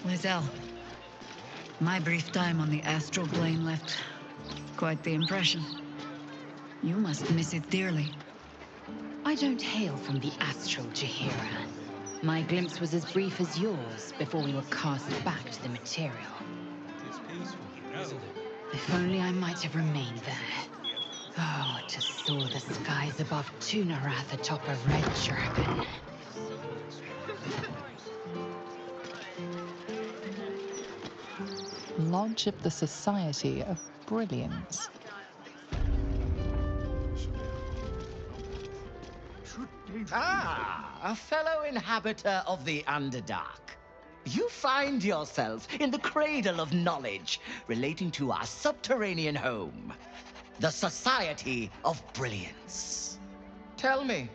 Lizelle, my brief time on the astral plane left quite the impression. You must miss it dearly. I don't hail from the astral, Jahira. My glimpse was as brief as yours before we were cast back to the material. It's peaceful, isn't it? If only I might have remained there. Oh, to soar the skies above Tunarath atop a red dragon. Lodge of the Society of Brilliance. Ah, a fellow inhabitor of the Underdark. You find yourself in the cradle of knowledge relating to our subterranean home, the Society of Brilliance. Tell me,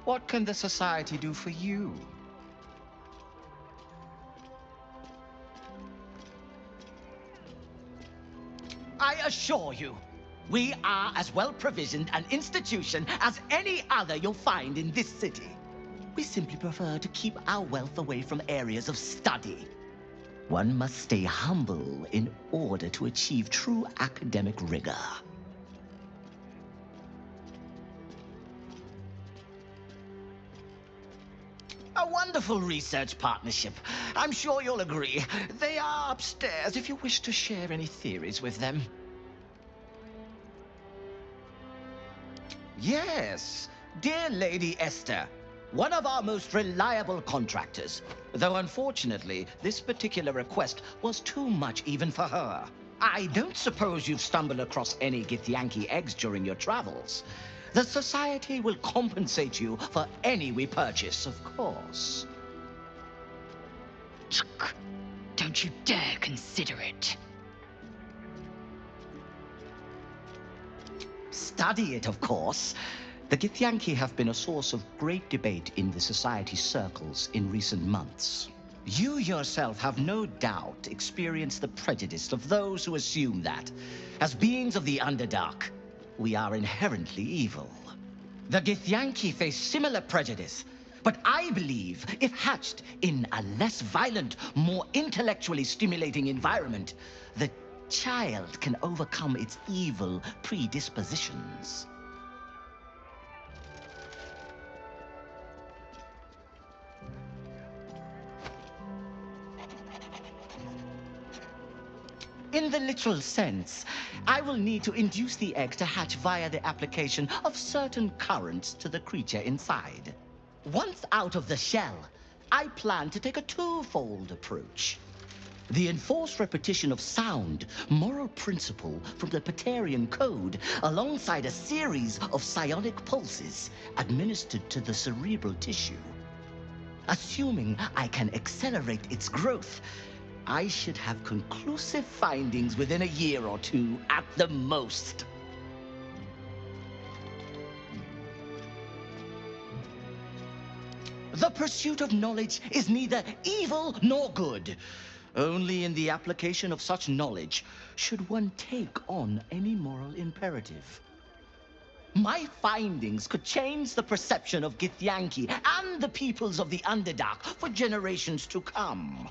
what can the Society do for you? I assure you, we are as well provisioned an institution as any other you'll find in this city. We simply prefer to keep our wealth away from areas of study. One must stay humble in order to achieve true academic rigor. A wonderful research partnership. I'm sure you'll agree. They are upstairs if you wish to share any theories with them. Yes, dear Lady Esther, one of our most reliable contractors. Though unfortunately, this particular request was too much even for her. I don't suppose you've stumbled across any Githyanki eggs during your travels. The Society will compensate you for any we purchase, of course. Don't you dare consider it. Study it, of course. The Githyanki have been a source of great debate in the Society circles in recent months. You yourself have no doubt experienced the prejudice of those who assume that, as beings of the Underdark, we are inherently evil. The Githyanki face similar prejudice, but I believe if hatched in a less violent, more intellectually stimulating environment, the child can overcome its evil predispositions. In the literal sense, I will need to induce the egg to hatch via the application of certain currents to the creature inside. Once out of the shell, I plan to take a twofold approach. The enforced repetition of sound, moral principle from the Patarian Code, alongside a series of psionic pulses administered to the cerebral tissue. Assuming I can accelerate its growth, I should have conclusive findings within a year or two at the most. The pursuit of knowledge is neither evil nor good. Only in the application of such knowledge should one take on any moral imperative. My findings could change the perception of Githyanki and the peoples of the Underdark for generations to come.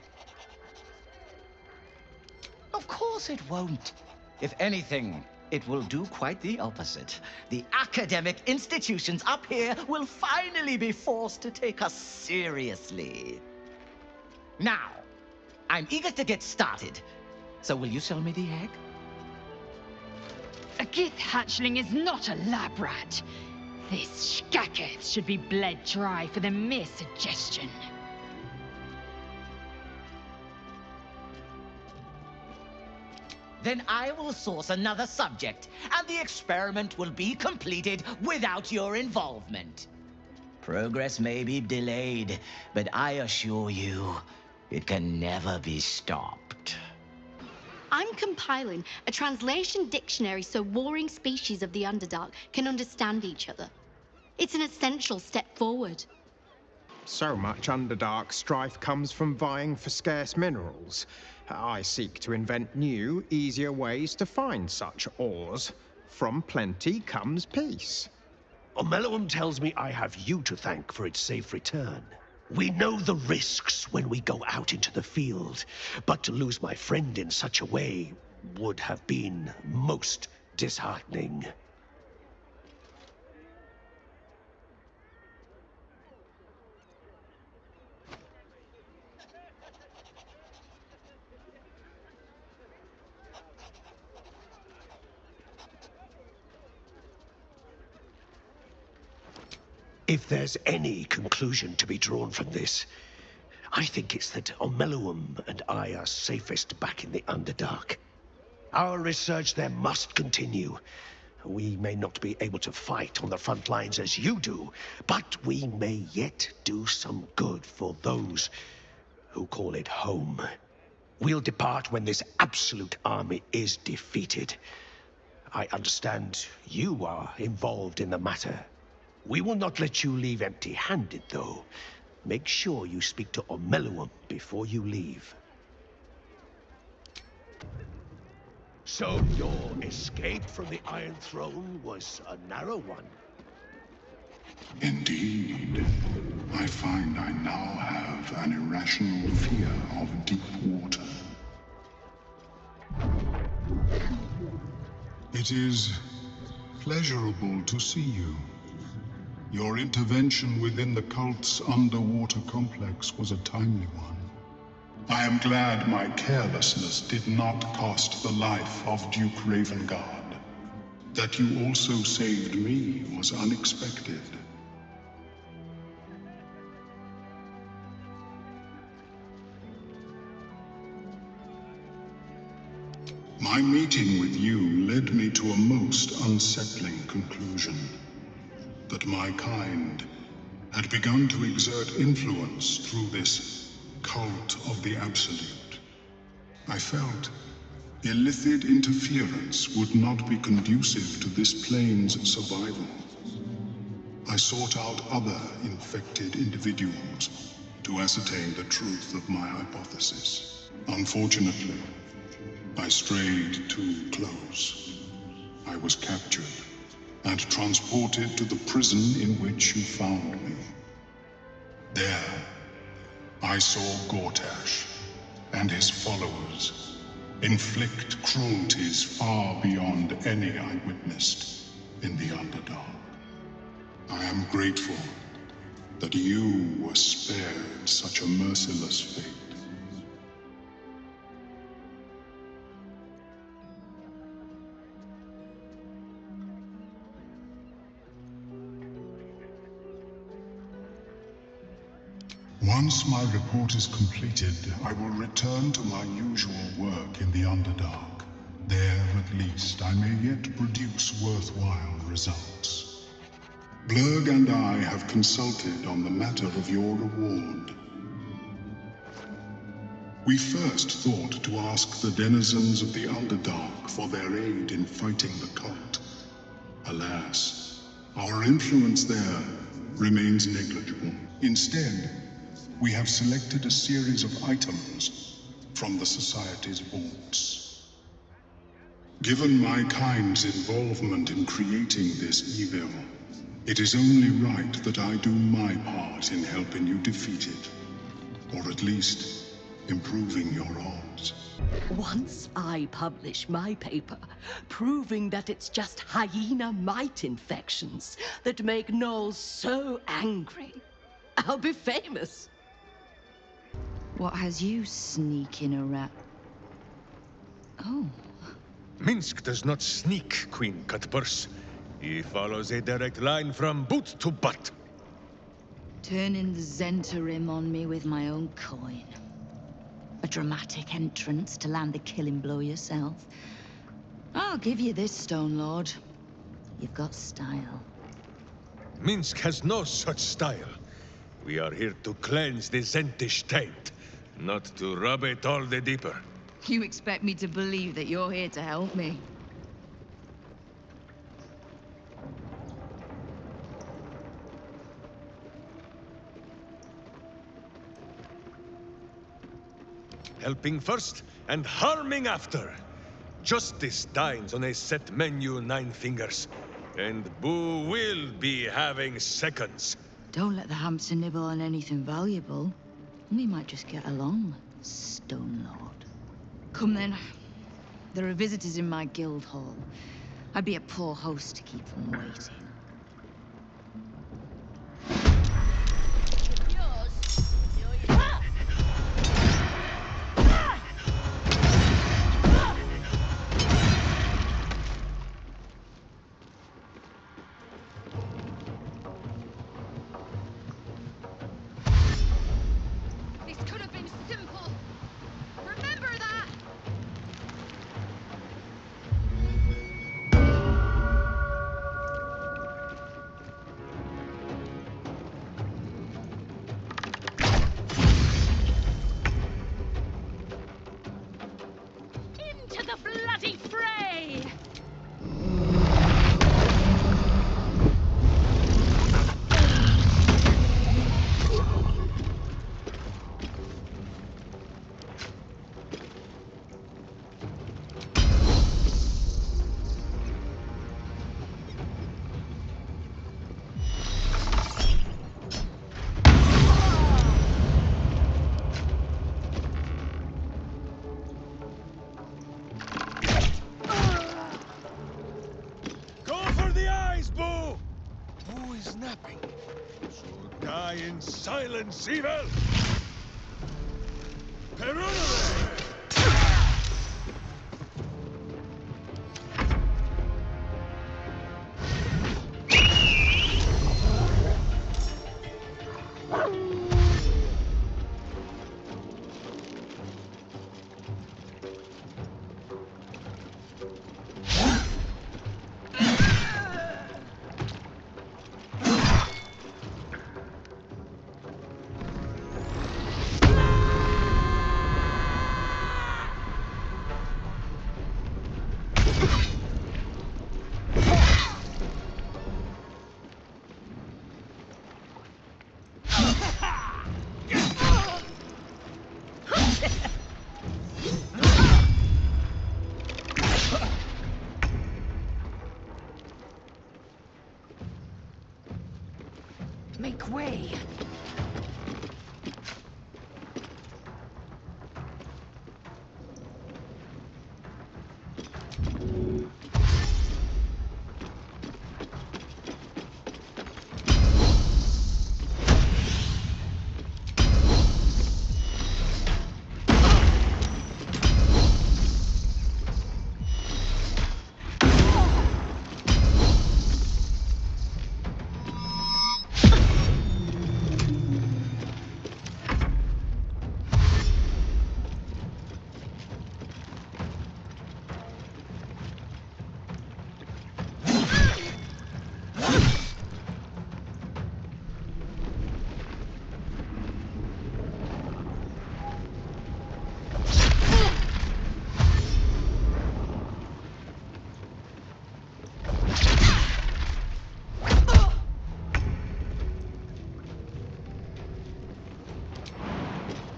Of course it won't. If anything, it will do quite the opposite. The academic institutions up here will finally be forced to take us seriously. Now, I'm eager to get started. So will you sell me the egg? A Gith hatchling is not a lab rat. This Shkaketh should be bled dry for the mere suggestion. Then I will source another subject, and the experiment will be completed without your involvement. Progress may be delayed, but I assure you, it can never be stopped. I'm compiling a translation dictionary so warring species of the Underdark can understand each other. It's an essential step forward. So much Underdark strife comes from vying for scarce minerals. I seek to invent new, easier ways to find such ores. From plenty comes peace. Omeluum tells me I have you to thank for its safe return. We know the risks when we go out into the field, but to lose my friend in such a way would have been most disheartening. If there's any conclusion to be drawn from this, I think it's that Omeluum and I are safest back in the Underdark. Our research there must continue. We may not be able to fight on the front lines as you do, but we may yet do some good for those who call it home. We'll depart when this absolute army is defeated. I understand you are involved in the matter. We will not let you leave empty-handed, though. Make sure you speak to Omeluum before you leave. So your escape from the Iron Throne was a narrow one? Indeed. I find I now have an irrational fear of deep water. It is pleasurable to see you. Your intervention within the cult's underwater complex was a timely one. I am glad my carelessness did not cost the life of Duke Ravengard. That you also saved me was unexpected. My meeting with you led me to a most unsettling conclusion. That my kind had begun to exert influence through this cult of the Absolute. I felt illicit interference would not be conducive to this plane's survival. I sought out other infected individuals to ascertain the truth of my hypothesis. Unfortunately, I strayed too close. I was captured and transported to the prison in which you found me. There, I saw Gortash and his followers inflict cruelties far beyond any I witnessed in the Underdark. I am grateful that you were spared such a merciless fate. Once my report is completed, I will return to my usual work in the Underdark. There, at least, I may yet produce worthwhile results. Blurg and I have consulted on the matter of your reward. We first thought to ask the denizens of the Underdark for their aid in fighting the cult. Alas, our influence there remains negligible. Instead, we have selected a series of items from the Society's vaults. Given my kind's involvement in creating this evil, it is only right that I do my part in helping you defeat it, or at least improving your odds. Once I publish my paper, proving that it's just hyena mite infections that make gnolls so angry, I'll be famous. What has you sneaking around? Oh. Minsk does not sneak, Queen Cutpurse. He follows a direct line from boot to butt. Turning the Zentarim on me with my own coin. A dramatic entrance to land the killing blow yourself. I'll give you this, Stone Lord. You've got style. Minsk has no such style. We are here to cleanse the Zentish taint, not to rub it all the deeper. You expect me to believe that you're here to help me? Helping first and harming after. Justice dines on a set menu, Nine Fingers. And Boo will be having seconds. Don't let the hamster nibble on anything valuable. We might just get along, Stone Lord. Come then. There are visitors in my guild hall. I'd be a poor host to keep them waiting. This could have been simple. Remember that! Into the bloody fray! Go for the eyes, Boo! Who is napping? So die in silence, evil! Perunere! Make way!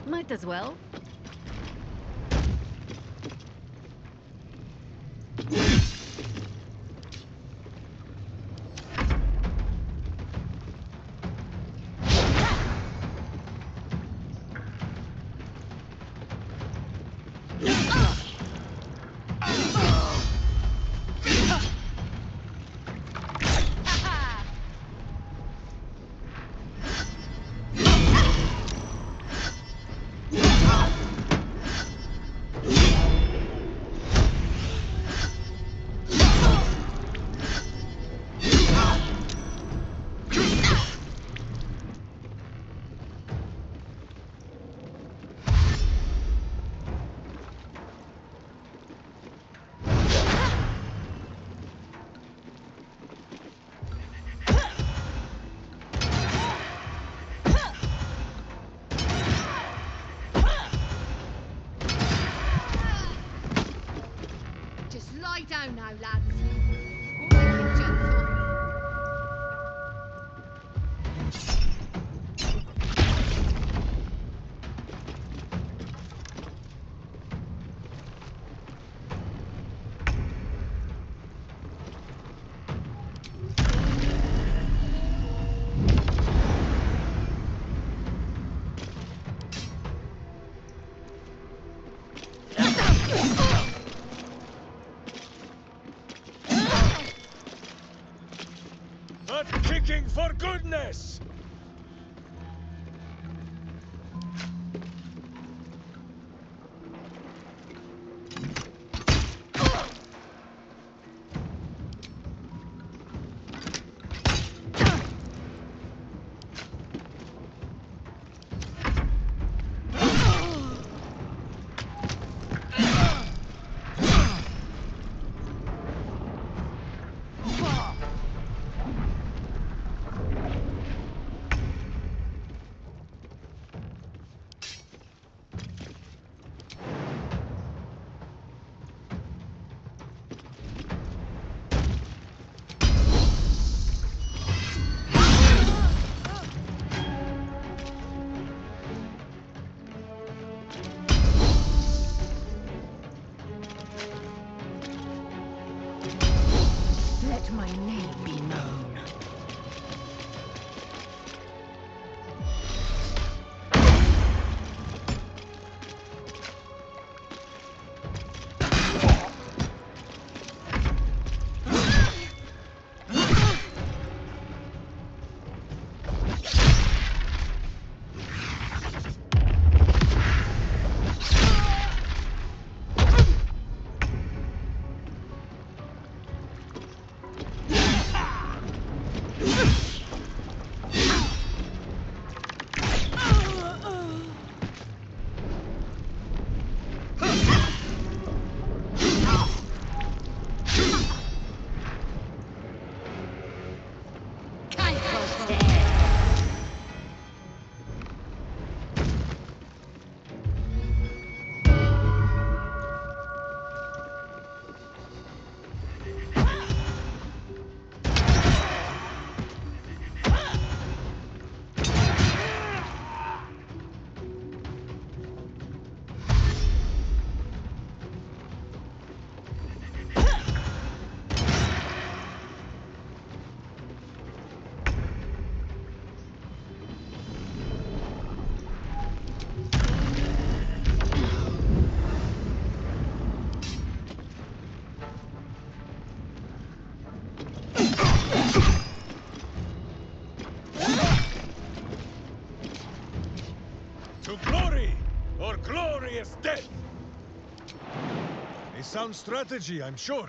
Might as well. Lie down now, lads. We'll make it gentle. Not kicking for goodness! Let my name be known. To glory, or glorious death! A sound strategy, I'm sure.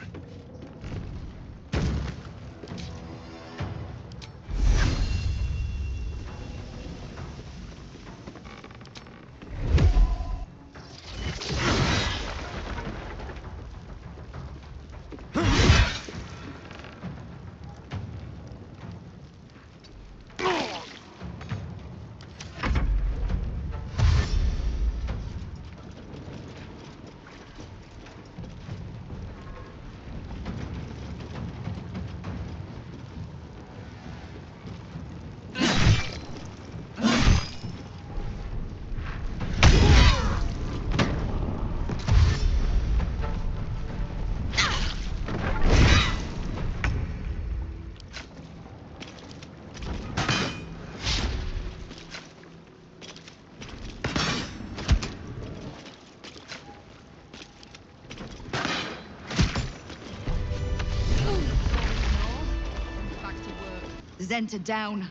Zenta down.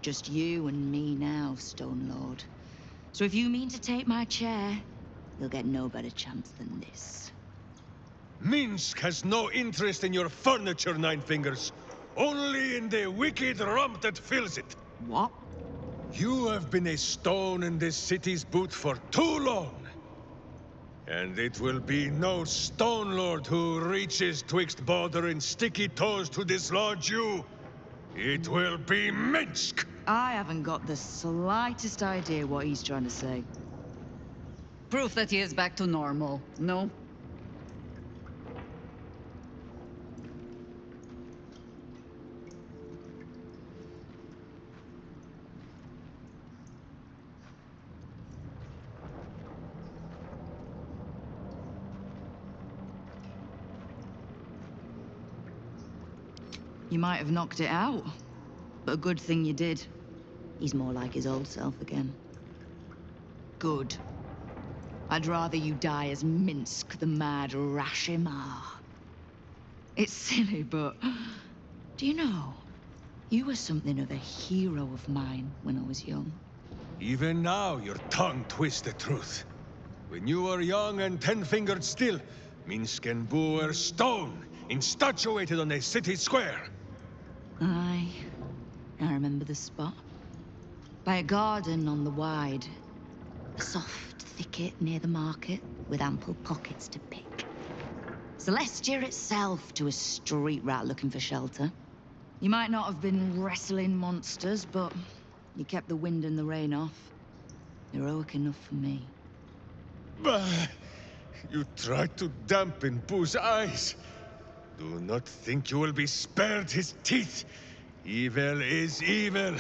Just you and me now, Stone Lord. So if you mean to take my chair, you'll get no better chance than this. Minsk has no interest in your furniture, Nine Fingers. Only in the wicked rump that fills it. What? You have been a stone in this city's boot for too long. And it will be no Stone Lord who reaches twixt Baldur and sticky toes to dislodge you. It will be Minsk! I haven't got the slightest idea what he's trying to say. Proof that he is back to normal, no? You might have knocked it out, but a good thing you did. He's more like his old self again. Good. I'd rather you die as Minsk the Mad Rashimar. It's silly, but do you know, you were something of a hero of mine when I was young. Even now, your tongue twists the truth. When you were young and 10-fingered still, Minsk and Boo were stone, instatuated on a city square. Aye, I remember the spot. By a garden on the Wide. A soft thicket near the market, with ample pockets to pick. Celestia itself to a street rat looking for shelter. You might not have been wrestling monsters, but you kept the wind and the rain off. Heroic enough for me. Bah! You tried to dampen Boo's eyes. Do not think you will be spared his teeth. Evil is evil,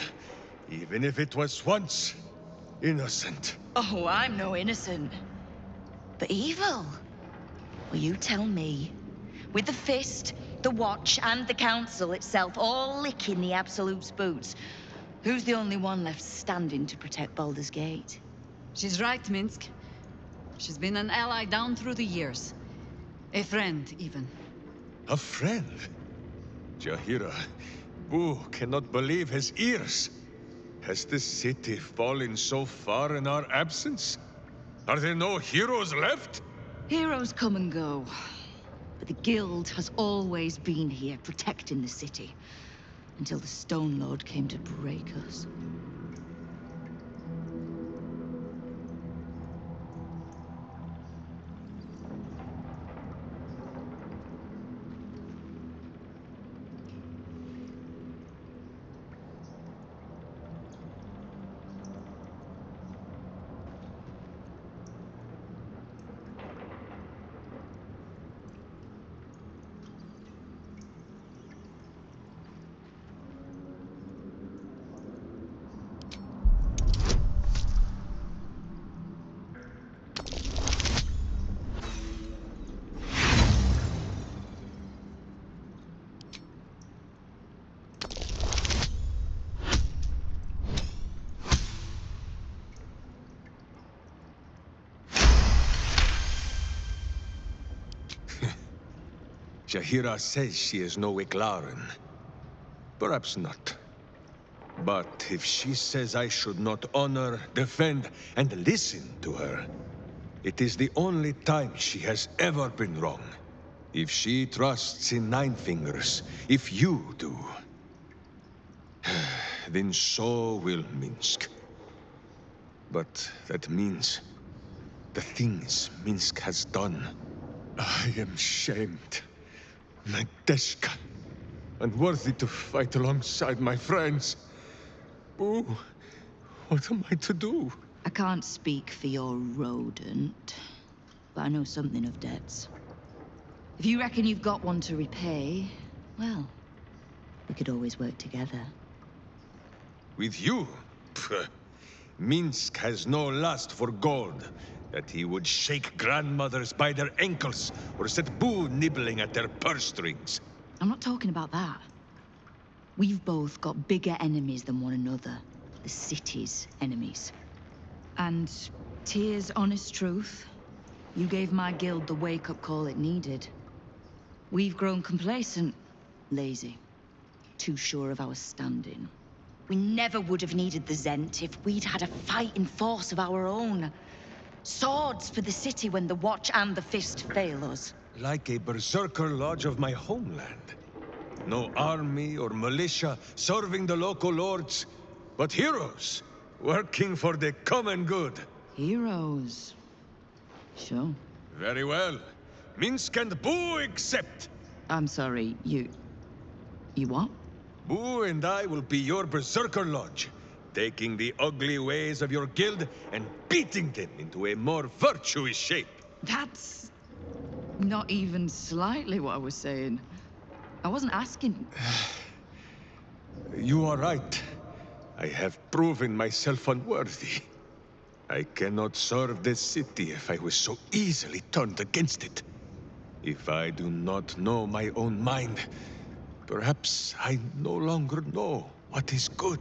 even if it was once innocent. Oh, I'm no innocent. But evil? Well, you tell me. With the Fist, the Watch, and the Council itself all licking the Absolute's boots, who's the only one left standing to protect Baldur's Gate? She's right, Minsk. She's been an ally down through the years. A friend, even. A friend? Jaheira, Boo cannot believe his ears. Has the city fallen so far in our absence? Are there no heroes left? Heroes come and go. But the Guild has always been here, protecting the city. Until the Stone Lord came to break us. Jaheira says she is no Wicklaren. Perhaps not. But if she says I should not honor, defend, and listen to her, it is the only time she has ever been wrong. If she trusts in Nine Fingers, if you do, then so will Minsk. But that means the things Minsk has done. I am shamed. Nadeshka, unworthy to fight alongside my friends. Boo, what am I to do? I can't speak for your rodent, but I know something of debts. If you reckon you've got one to repay, well, we could always work together. With you? Pfft. Minsk has no lust for gold, that he would shake grandmothers by their ankles or set Boo nibbling at their purse strings. I'm not talking about that. We've both got bigger enemies than one another. The city's enemies. And Tyr's honest truth, you gave my guild the wake-up call it needed. We've grown complacent, lazy, too sure of our standing. We never would have needed the Zent if we'd had a fighting force of our own. Swords for the city when the Watch and the Fist fail us. Like a berserker lodge of my homeland. No army or militia serving the local lords, but heroes working for the common good. Heroes. Sure. Very well. Minsk and Boo accept. I'm sorry, you what? Boo and I will be your berserker lodge, taking the ugly ways of your guild and beating them into a more virtuous shape. That's not even slightly what I was saying. I wasn't asking. You are right. I have proven myself unworthy. I cannot serve this city if I was so easily turned against it. If I do not know my own mind, perhaps I no longer know what is good.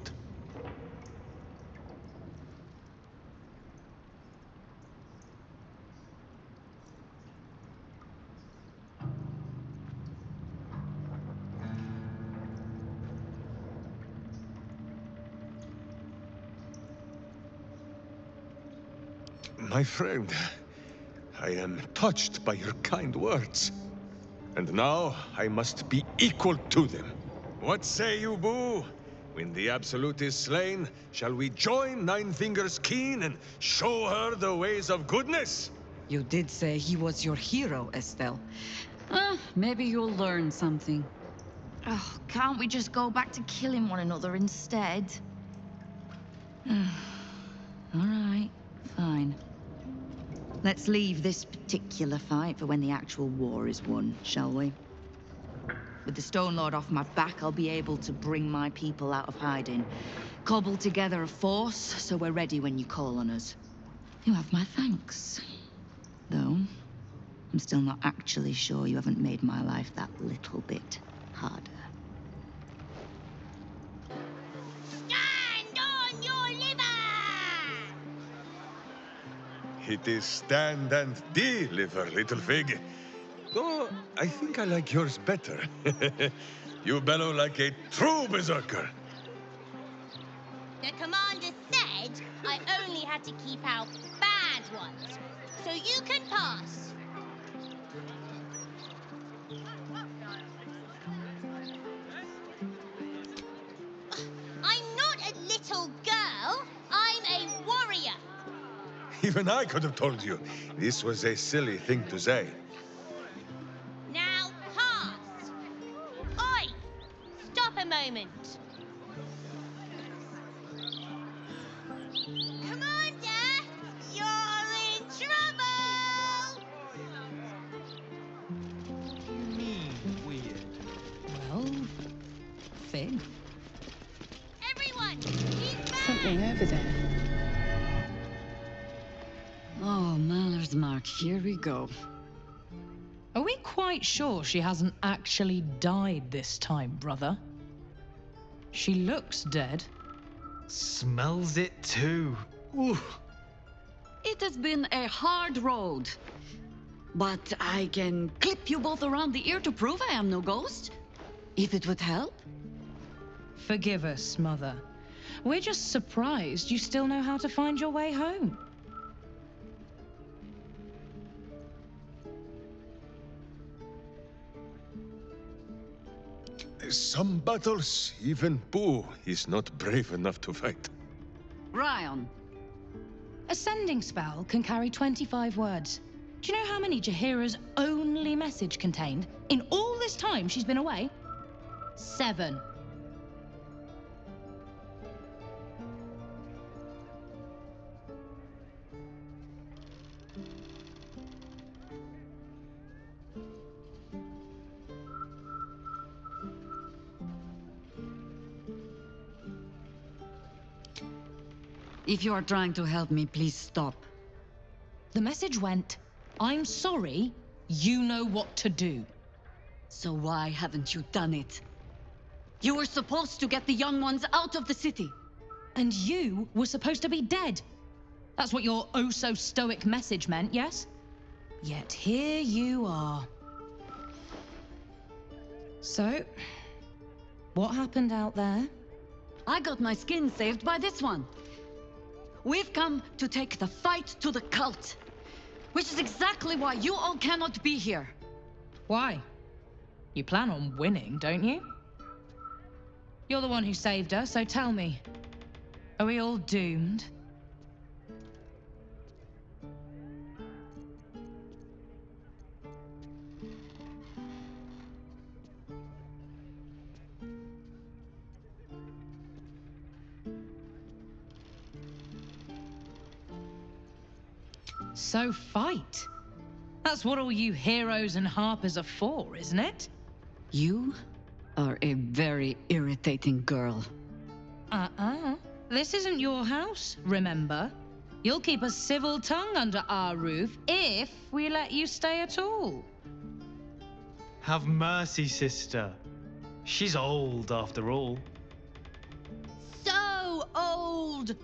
My friend, I am touched by your kind words. And now I must be equal to them. What say you, Boo? When the Absolute is slain, shall we join Nine Fingers Keen and show her the ways of goodness? You did say he was your hero, Estelle. Maybe you'll learn something. Oh, can't we just go back to killing one another instead? All right, fine. Let's leave this particular fight for when the actual war is won, shall we? With the Stone Lord off my back, I'll be able to bring my people out of hiding. Cobble together a force, so we're ready when you call on us. You have my thanks. Though, I'm still not actually sure you haven't made my life that little bit harder. Stand on your liver! It is stand and deliver, little fig. Though I think I like yours better. You bellow like a true berserker. The commander said I only had to keep out bad ones. So you can pass. I'm not a little girl. I'm a warrior. Even I could have told you this was a silly thing to say. Now pass. Oi! Stop a moment. Commander, you're in trouble! Well, Fig. Everyone, he's back! Something over there. Oh, Maller's Mark, here we go. Are we quite sure she hasn't actually died this time, brother? She looks dead. Smells it too. Ooh. It has been a hard road. But I can clip you both around the ear to prove I am no ghost. If it would help. Forgive us, Mother. We're just surprised you still know how to find your way home. Some battles, even Boo is not brave enough to fight. Ryan. A spell can carry 25 words. Do you know how many Jaheira's only message contained in all this time she's been away? 7. If you are trying to help me, please stop. The message went, I'm sorry, you know what to do. So why haven't you done it? You were supposed to get the young ones out of the city. And you were supposed to be dead. That's what your oh-so-stoic message meant, yes? Yet here you are. So, what happened out there? I got my skin saved by this one. We've come to take the fight to the cult. Which is exactly why you all cannot be here. Why? You plan on winning, don't you? You're the one who saved us, so tell me. Are we all doomed? So fight. That's what all you heroes and harpers are for, isn't it? You are a very irritating girl. This isn't your house, remember? You'll keep a civil tongue under our roof if we let you stay at all. Have mercy, sister. She's old, after all. So old!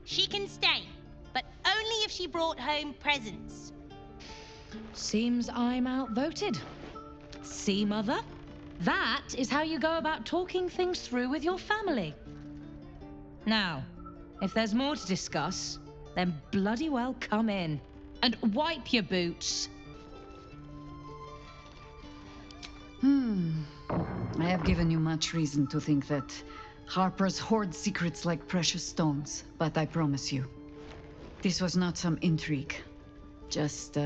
She can stay, but only if she brought home presents. Seems I'm outvoted. See, Mother? That is how you go about talking things through with your family. Now, if there's more to discuss, then bloody well come in. And wipe your boots. I have given you much reason to think that Harper's hoard secrets like precious stones, but I promise you, this was not some intrigue. Just,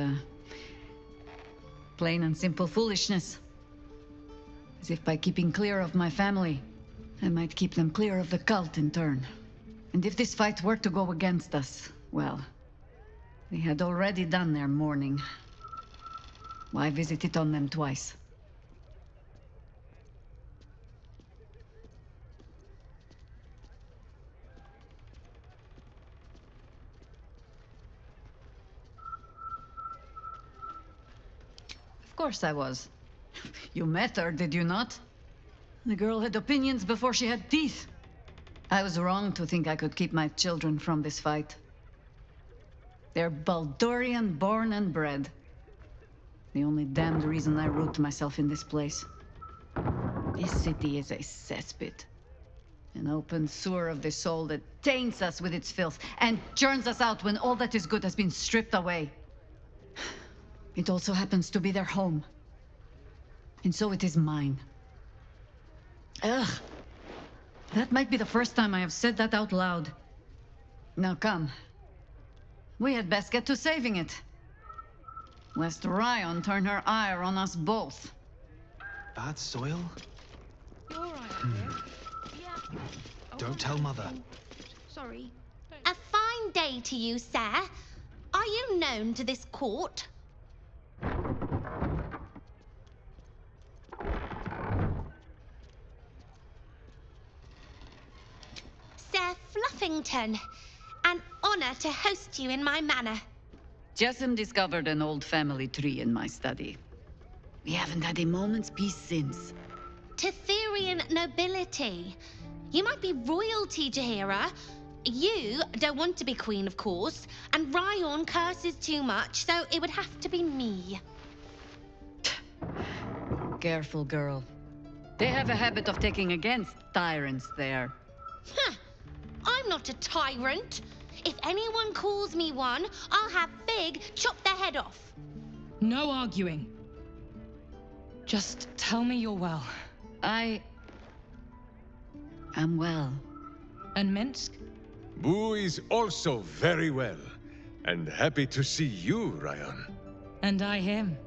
plain and simple foolishness. As if by keeping clear of my family, I might keep them clear of the cult in turn. And if this fight were to go against us, well, they had already done their mourning. Why visit it on them twice? Of course I was. You met her, did you not? The girl had opinions before she had teeth. I was wrong to think I could keep my children from this fight. They're Baldurian born and bred. The only damned reason I root myself in this place. This city is a cesspit. An open sewer of the soul that taints us with its filth and churns us out when all that is good has been stripped away. It also happens to be their home. And so it is mine. Ugh. That might be the first time I have said that out loud. Now come. We had best get to saving it. Lest Ryan turn her ire on us both. Bad soil? You're all right, Yeah. Don't tell Mother. Sorry. A fine day to you, sir. Are you known to this court? Sir Fluffington, an honor to host you in my manor. Jessamine discovered an old family tree in my study. We haven't had a moment's peace since. Tetherian nobility. You might be royalty, Jahira. You don't want to be queen, of course, and Ryan curses too much, so it would have to be me. Careful, girl. They have a habit of taking against tyrants there. Huh. I'm not a tyrant. If anyone calls me one, I'll have Fig chop their head off. No arguing. Just tell me you're well. I am well. And Minsk? Boo is also very well, and happy to see you, Ryan. And I him.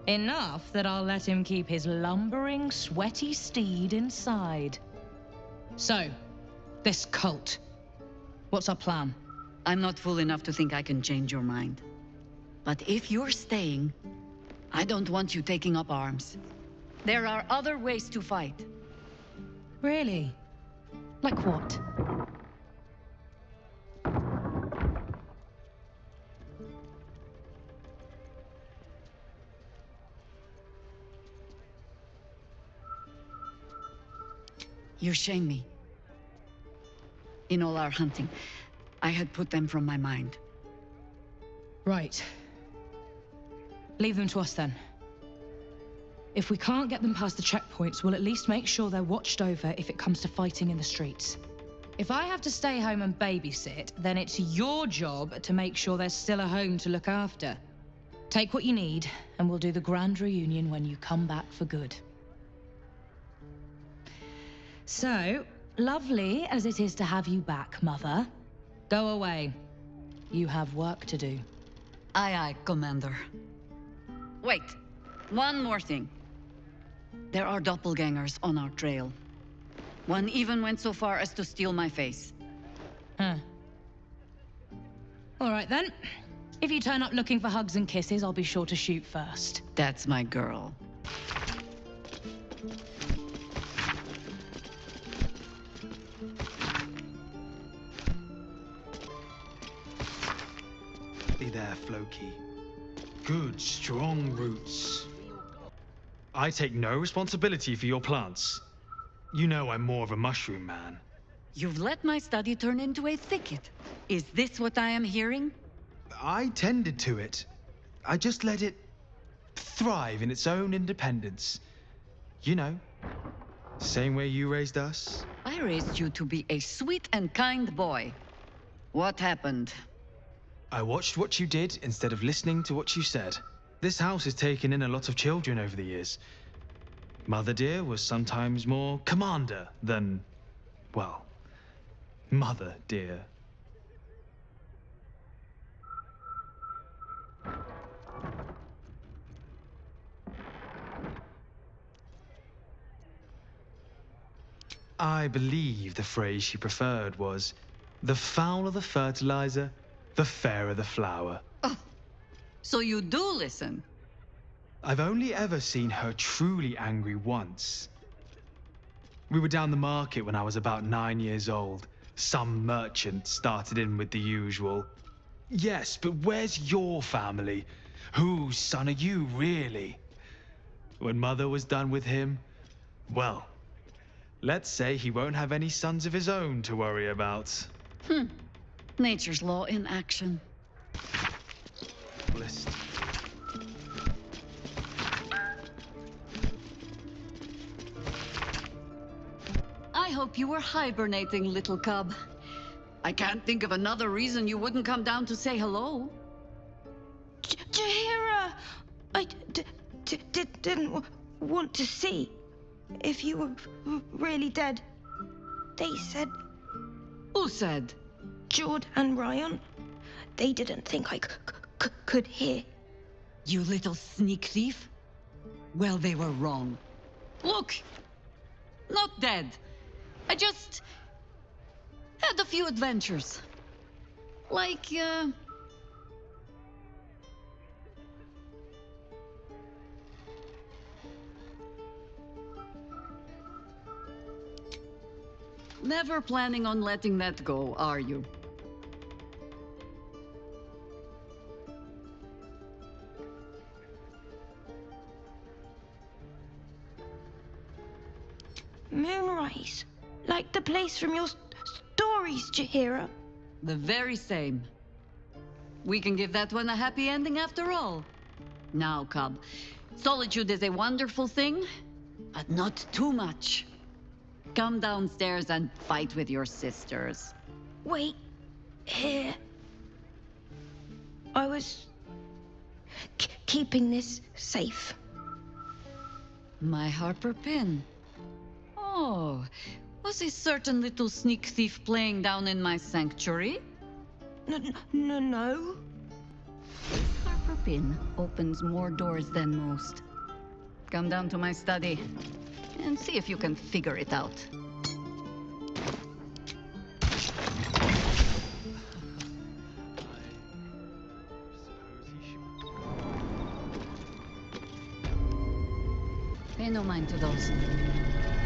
Enough that I'll let him keep his lumbering, sweaty steed inside. So, this cult. What's our plan? I'm not fool enough to think I can change your mind. But if you're staying, I don't want you taking up arms. There are other ways to fight. Really? Like what? You shame me. In all our hunting, I had put them from my mind. Right. Leave them to us then. If we can't get them past the checkpoints, we'll at least make sure they're watched over if it comes to fighting in the streets. If I have to stay home and babysit, then it's your job to make sure there's still a home to look after. Take what you need, and we'll do the grand reunion when you come back for good. So, lovely as it is to have you back, Mother, go away. You have work to do. Aye, aye, Commander. Wait, one more thing. There are doppelgangers on our trail. One even went so far as to steal my face. Huh. All right then. If you turn up looking for hugs and kisses, I'll be sure to shoot first. That's my girl. There, Floki. Good, strong roots. I take no responsibility for your plants. You know I'm more of a mushroom man. You've let my study turn into a thicket. Is this what I am hearing? I tended to it. I just let it thrive in its own independence. You know, same way you raised us. I raised you to be a sweet and kind boy. What happened? I watched what you did instead of listening to what you said. This house has taken in a lot of children over the years. Mother dear was sometimes more commander than, well, mother dear. I believe the phrase she preferred was, the fouler the fertilizer, the fairer the flower. Oh, so you do listen? I've only ever seen her truly angry once. We were down the market when I was about 9 years old. Some merchant started in with the usual, "Yes, but where's your family? Whose son are you, really?" When Mother was done with him, well, let's say he won't have any sons of his own to worry about. Nature's law in action. List. I hope you were hibernating, little cub. I can't think of another reason you wouldn't come down to say hello. Jaheira! I didn't want to see if you were really dead. They said... Who said? Jord and Ryan. They didn't think I could hear. You little sneak thief? Well, they were wrong. Look! Not dead. I just... had a few adventures. Like, Never planning on letting that go, are you? Moonrise. Like the place from your stories, Jaheira. The very same. We can give that one a happy ending after all. Now, cub, solitude is a wonderful thing, but not too much. Come downstairs and fight with your sisters. Wait. Here. I was... keeping this safe. My Harper pin. Oh, was a certain little sneak thief playing down in my sanctuary? No. This Harper pin opens more doors than most. Come down to my study and see if you can figure it out. Pay no mind to those.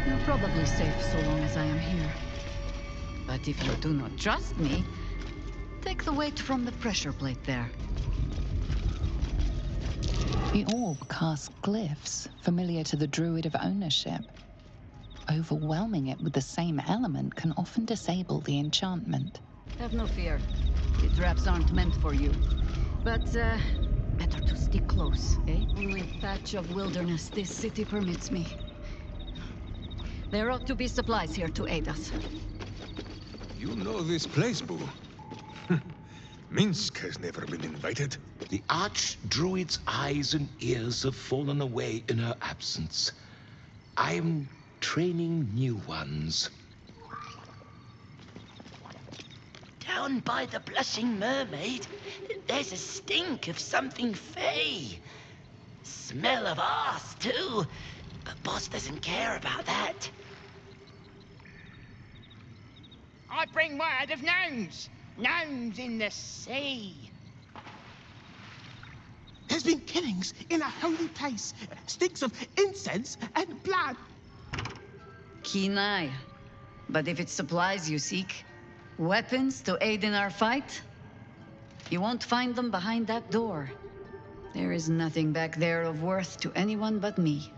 You're probably safe so long as I am here. But if you do not trust me, take the weight from the pressure plate there. The orb casts glyphs familiar to the druid of ownership. Overwhelming it with the same element can often disable the enchantment. Have no fear. The traps aren't meant for you. But, better to stick close, eh? Only a patch of wilderness this city permits me. There ought to be supplies here to aid us. You know this place, Boo. Minsk has never been invited. The Archdruid's eyes and ears have fallen away in her absence. I am training new ones. Down by the Blushing Mermaid, there's a stink of something fey. Smell of arse, too. But Boss doesn't care about that. I bring word of gnomes. Gnomes in the sea. There's been killings in a holy place. Stinks of incense and blood. Keen eye. But if it's supplies you seek, weapons to aid in our fight, you won't find them behind that door. There is nothing back there of worth to anyone but me.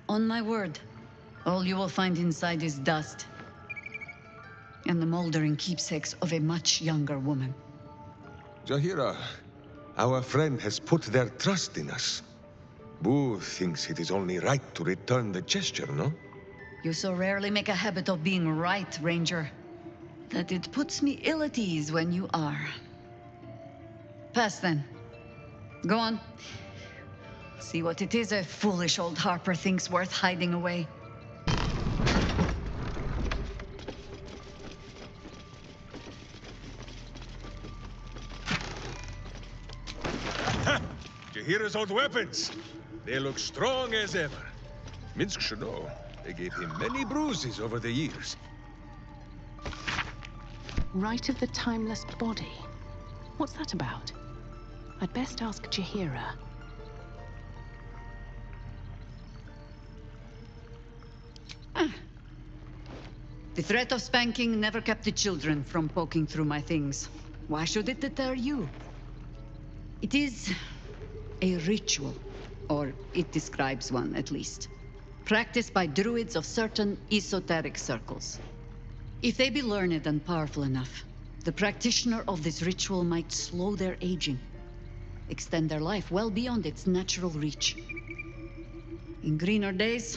On my word, all you will find inside is dust. And the moldering keepsakes of a much younger woman. Jaheira, our friend has put their trust in us. Boo thinks it is only right to return the gesture, no? You so rarely make a habit of being right, Ranger, that it puts me ill at ease when you are. Pass then. Go on. See what it is a foolish old Harper thinks worth hiding away. Jahira's old weapons. They look strong as ever. Minsk should know. They gave him many bruises over the years. Rite of the Timeless Body. What's that about? I'd best ask Jahira. The threat of spanking never kept the children from poking through my things. Why should it deter you? It is a ritual, or it describes one at least, practiced by druids of certain esoteric circles. If they be learned and powerful enough, the practitioner of this ritual might slow their aging, extend their life well beyond its natural reach. In greener days,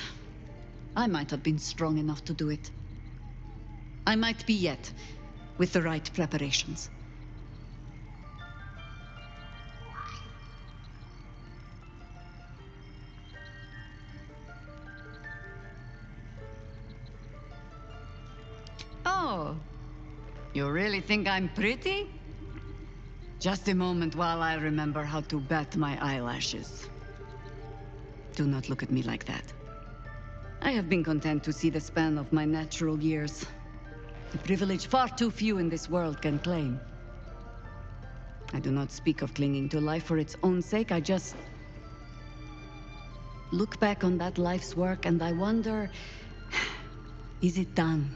I might have been strong enough to do it. I might be yet, with the right preparations. Oh, you really think I'm pretty? Just a moment while I remember how to bat my eyelashes. Do not look at me like that. I have been content to see the span of my natural years. A privilege far too few in this world can claim. I do not speak of clinging to life for its own sake. I just look back on that life's work and I wonder, is it done?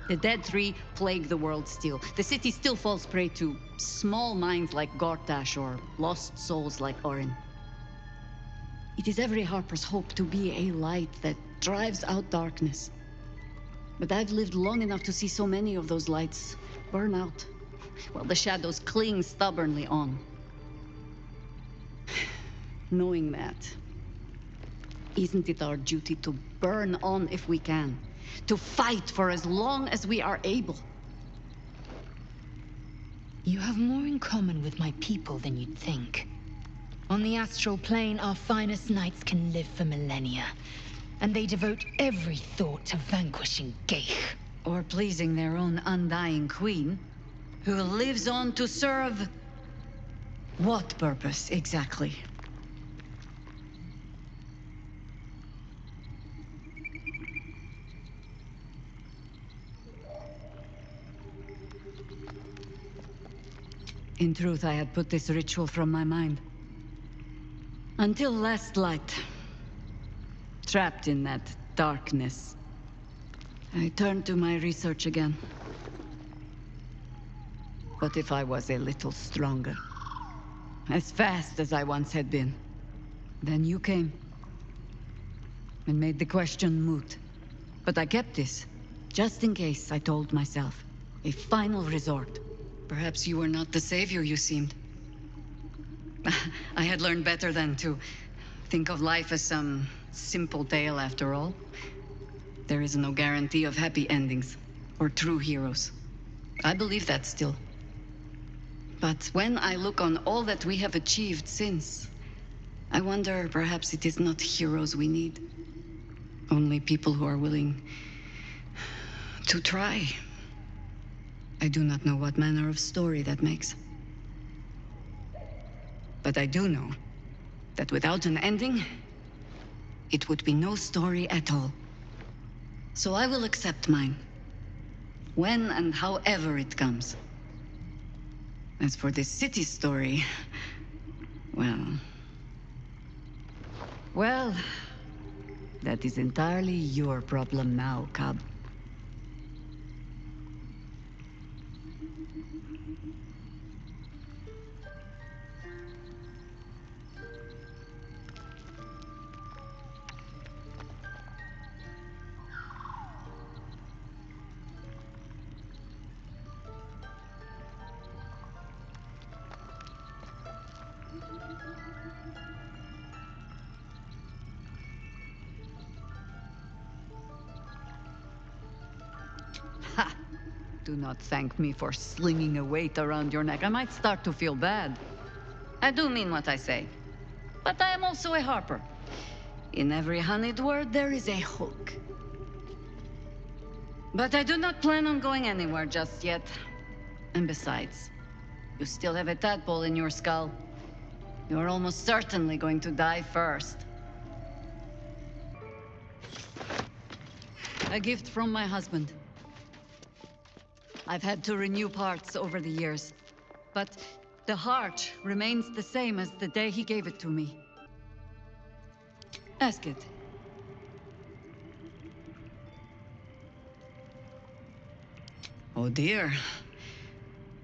The dead three plague the world still. The city still falls prey to small minds like Gortash or lost souls like Orin. It is every Harper's hope to be a light that drives out darkness. But I've lived long enough to see so many of those lights burn out, while the shadows cling stubbornly on. Knowing that, isn't it our duty to burn on if we can? To fight for as long as we are able? You have more in common with my people than you'd think. On the astral plane, our finest knights can live for millennia, and they devote every thought to vanquishing Geich. Or pleasing their own undying queen, who lives on to serve what purpose exactly? In truth, I had put this ritual from my mind. Until last light. Trapped in that darkness, I turned to my research again. What if I was a little stronger? As fast as I once had been. Then you came. And made the question moot. But I kept this. Just in case, I told myself. A final resort. Perhaps you were not the savior you seemed. I had learned better than to think of life as some simple tale after all. There is no guarantee of happy endings, or true heroes. I believe that still. But when I look on all that we have achieved since, I wonder perhaps it is not heroes we need. Only people who are willing to try. I do not know what manner of story that makes. But I do know that without an ending, it would be no story at all. So I will accept mine. When and however it comes. As for this city story, well, that is entirely your problem now, Cub. Do not thank me for slinging a weight around your neck. I might start to feel bad. I do mean what I say. But I am also a harper. In every honeyed word, there is a hook. But I do not plan on going anywhere just yet. And besides, you still have a tadpole in your skull. You are almost certainly going to die first. A gift from my husband. I've had to renew parts over the years, but the heart remains the same as the day he gave it to me. Ask it. Oh dear.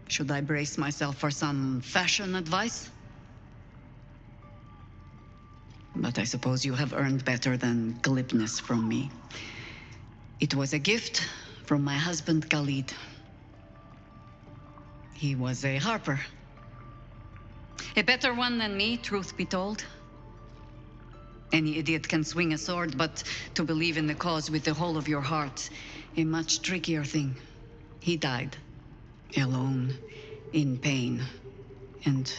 Should I brace myself for some fashion advice? But I suppose you have earned better than glibness from me. It was a gift from my husband Khalid. He was a harper. A better one than me, truth be told. Any idiot can swing a sword, but to believe in the cause with the whole of your heart, a much trickier thing. He died. Alone. In pain. And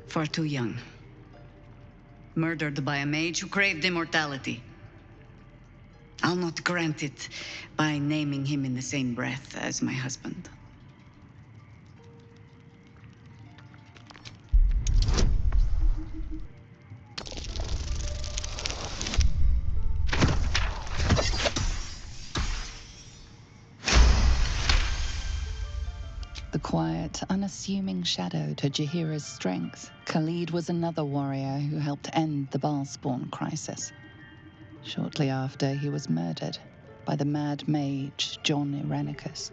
far too young. Murdered by a mage who craved immortality. I'll not grant it by naming him in the same breath as my husband. The quiet, unassuming shadow to Jaheira's strength, Khalid was another warrior who helped end the Balspawn crisis. Shortly after, he was murdered by the mad mage John Irenicus.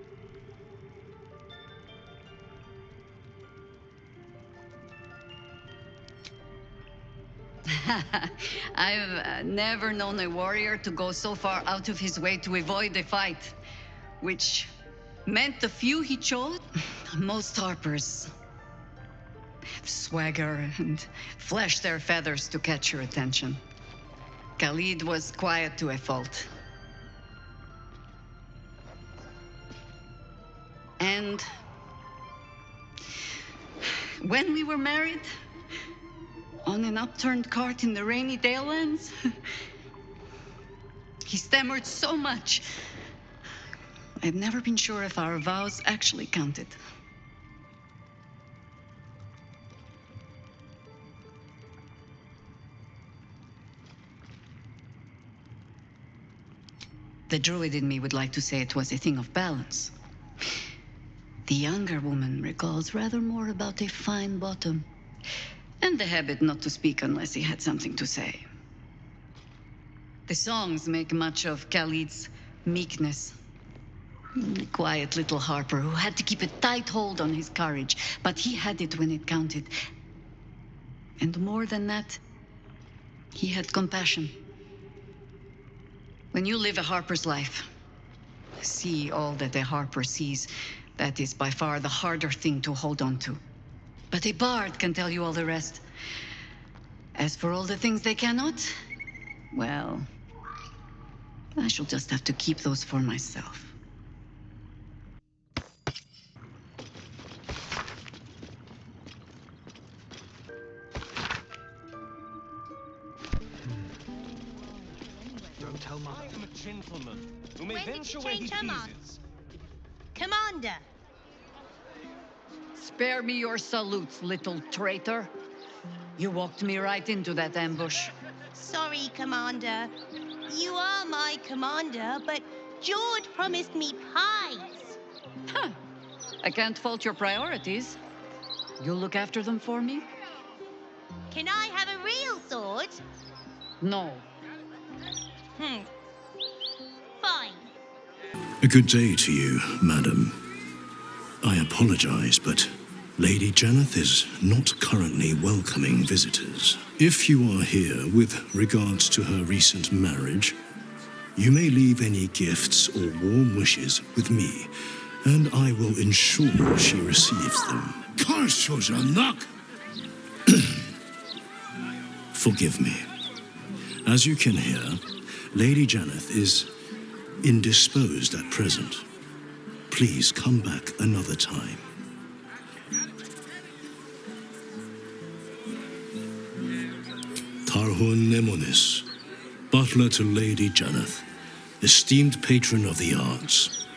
I've never known a warrior to go so far out of his way to avoid a fight, which meant the few he chose, most harpers swagger and flash their feathers to catch your attention. Khalid was quiet to a fault. And when we were married, on an upturned cart in the rainy Dalelands, he stammered so much. I've never been sure if our vows actually counted. The druid in me would like to say it was a thing of balance. The younger woman recalls rather more about a fine bottom, and the habit not to speak unless he had something to say. The songs make much of Khalid's meekness. A quiet little harper who had to keep a tight hold on his courage, but he had it when it counted. And more than that, he had compassion. When you live a harper's life, see all that a harper sees, that is by far the harder thing to hold on to. But a bard can tell you all the rest. As for all the things they cannot, well, I shall just have to keep those for myself. Don't tell Mother. I am a gentleman who may When did venture you where he change her mind? pleases. Commander! Spare me your salutes, little traitor. You walked me right into that ambush. Sorry, Commander. You are my commander, but George promised me pies. Huh. I can't fault your priorities. You'll look after them for me? Can I have a real sword? No. Fine. A good day to you, madam. I apologize, but Lady Janeth is not currently welcoming visitors. If you are here with regards to her recent marriage, you may leave any gifts or warm wishes with me, and I will ensure she receives them. Forgive me. As you can hear, Lady Janeth is indisposed at present. Please come back another time. Tarhun Nemonis, butler to Lady Janeth, esteemed patron of the arts.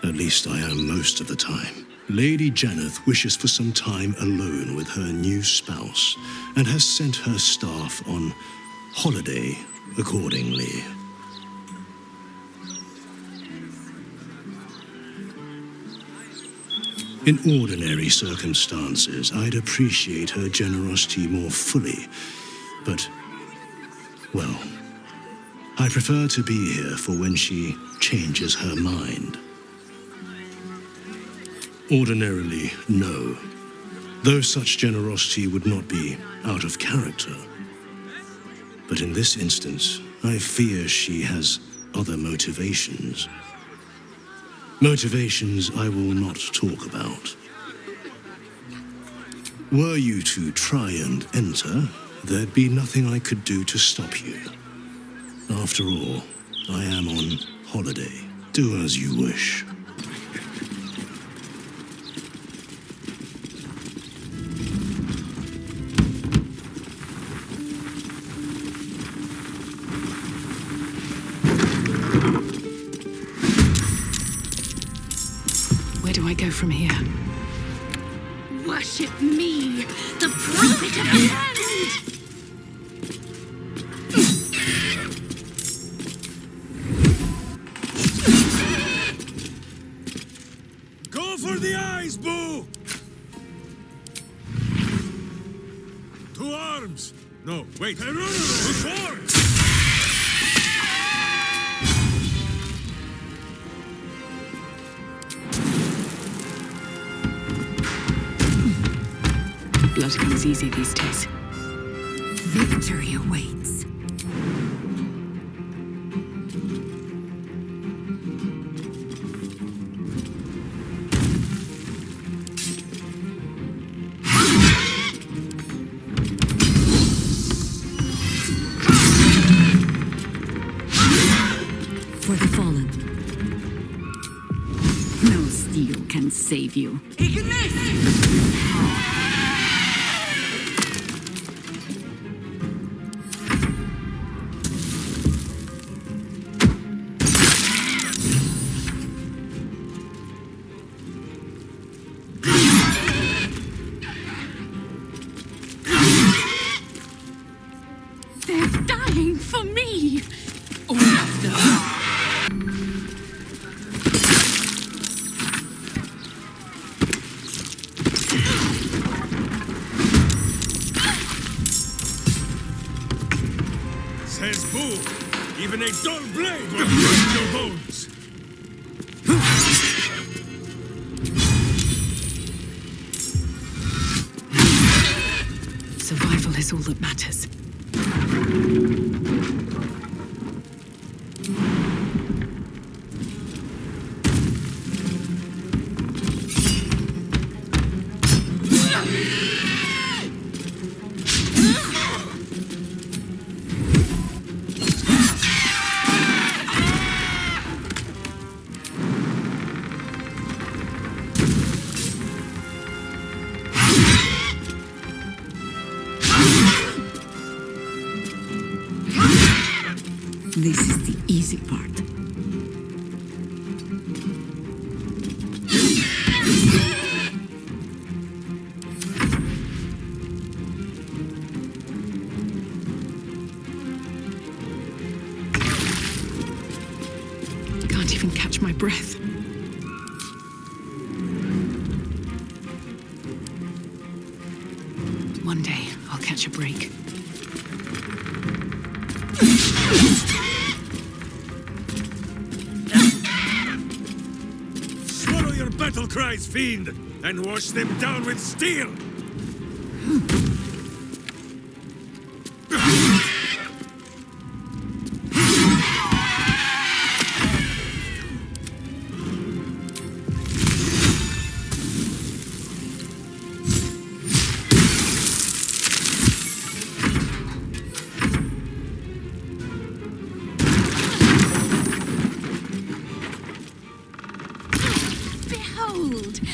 At least I am most of the time. Lady Janeth wishes for some time alone with her new spouse and has sent her staff on holiday accordingly. In ordinary circumstances, I'd appreciate her generosity more fully, but, well, I prefer to be here for when she changes her mind. Ordinarily, no, though such generosity would not be out of character. But in this instance, I fear she has other motivations. Motivations I will not talk about. Were you to try and enter, there'd be nothing I could do to stop you. After all, I am on holiday. Do as you wish. Go from here. Worship me, the prophet of the land! Go for the eyes, Boo! To arms! No, wait. Before! Blood comes easy these days. Victory awaits. For the fallen. No steel can save you. They're dying for me! All of them. Says Boo, even a dull blade will break your bones. Survival is all that matters. This is the easy part. Can't even catch my breath. One day, I'll catch a break. Swallow your battle cries, fiend, and wash them down with steel!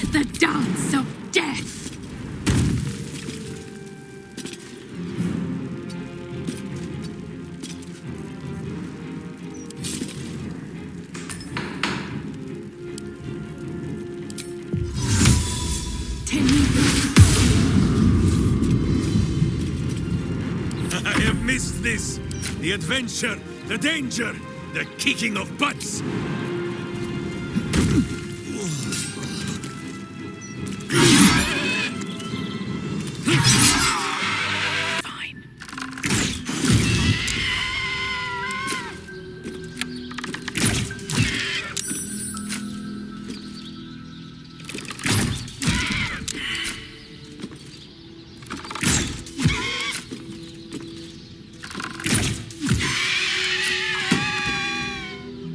The dance of death! I have missed this. The adventure, the danger, the kicking of butts.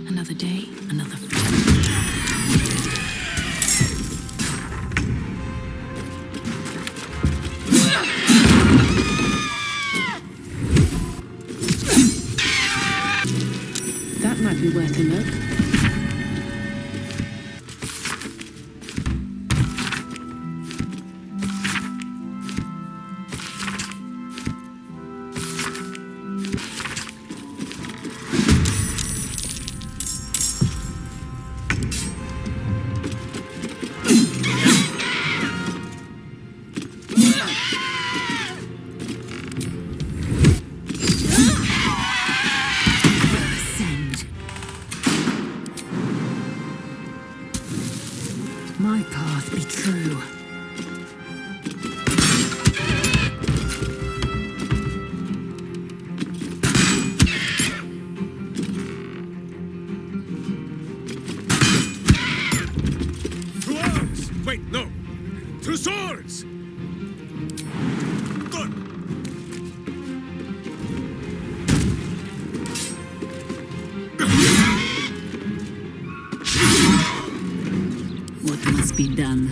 Another day, another That might be worth a look. My path be true. To arms! Wait, no. To swords! Good. What must be done?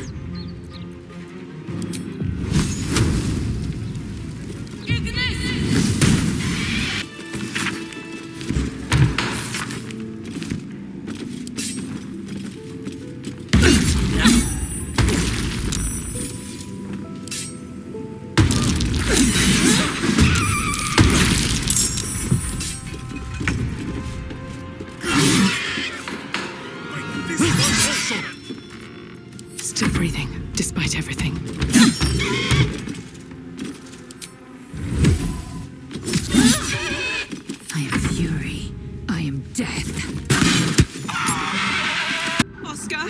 Still breathing, despite everything. I am fury. I am death. Oscar,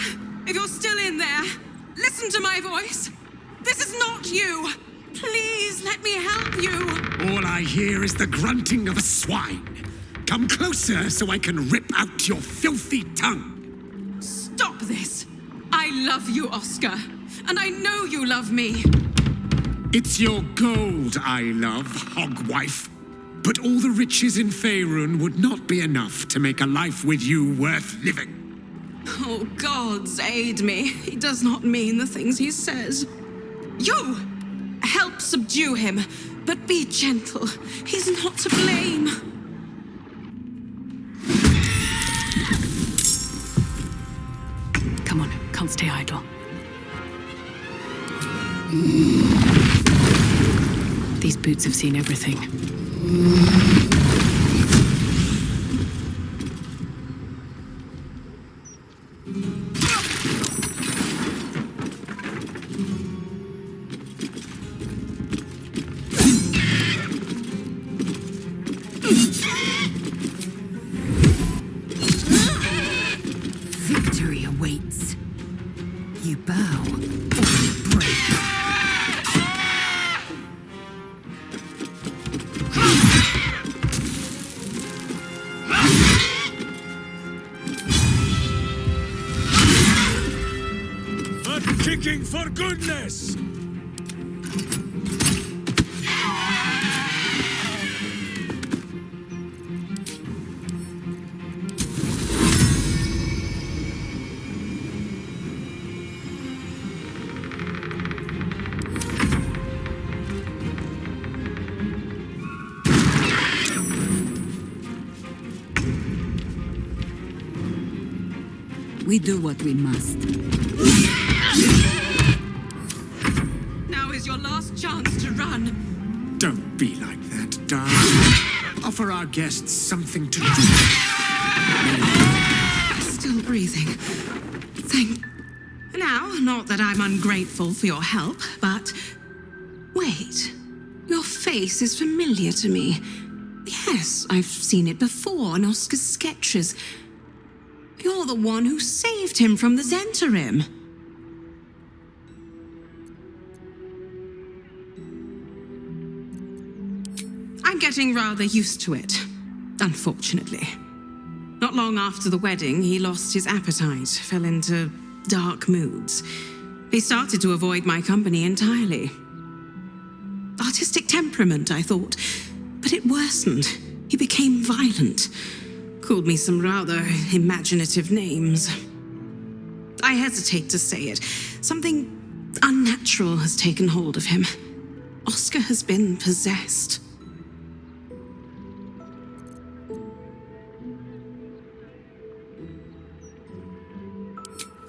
if you're still in there, listen to my voice. This is not you. Please let me help you. All I hear is the grunting of a swine. Come closer so I can rip out your filthy tongue. Stop this. I love you, Oscar. And I know you love me. It's your gold I love, hogwife. But all the riches in Faerun would not be enough to make a life with you worth living. Oh, gods aid me. He does not mean the things he says. You! Help subdue him, but be gentle. He's not to blame. Come on, can't stay idle. These boots have seen everything. Victory awaits. You bow or you break. But kicking for goodness! We do what we must. Now is your last chance to run. Don't be like that, darling. Offer our guests something to drink. Still breathing. Now, not that I'm ungrateful for your help, but... Wait. Your face is familiar to me. Yes, I've seen it before in Oscar's sketches. You're the one who saved him from the Zentarim. I'm getting rather used to it, unfortunately. Not long after the wedding, he lost his appetite, fell into dark moods. He started to avoid my company entirely. Artistic temperament, I thought, but it worsened. He became violent. Called me some rather imaginative names. I hesitate to say it. Something unnatural has taken hold of him. Oscar has been possessed.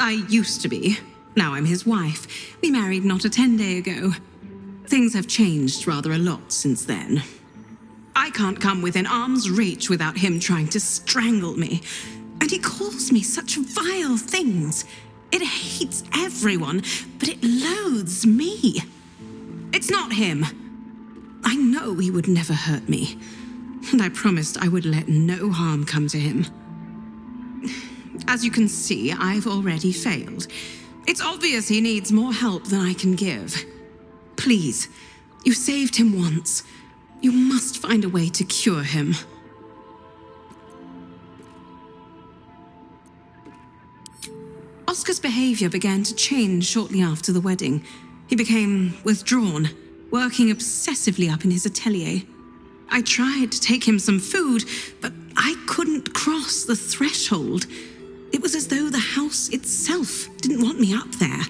I used to be. Now I'm his wife. We married not a 10-day ago. Things have changed rather a lot since then. I can't come within arm's reach without him trying to strangle me. And he calls me such vile things. It hates everyone, but it loathes me. It's not him. I know he would never hurt me. And I promised I would let no harm come to him. As you can see, I've already failed. It's obvious he needs more help than I can give. Please, you saved him once. You must find a way to cure him. Oscar's behavior began to change shortly after the wedding. He became withdrawn, working obsessively up in his atelier. I tried to take him some food, but I couldn't cross the threshold. It was as though the house itself didn't want me up there.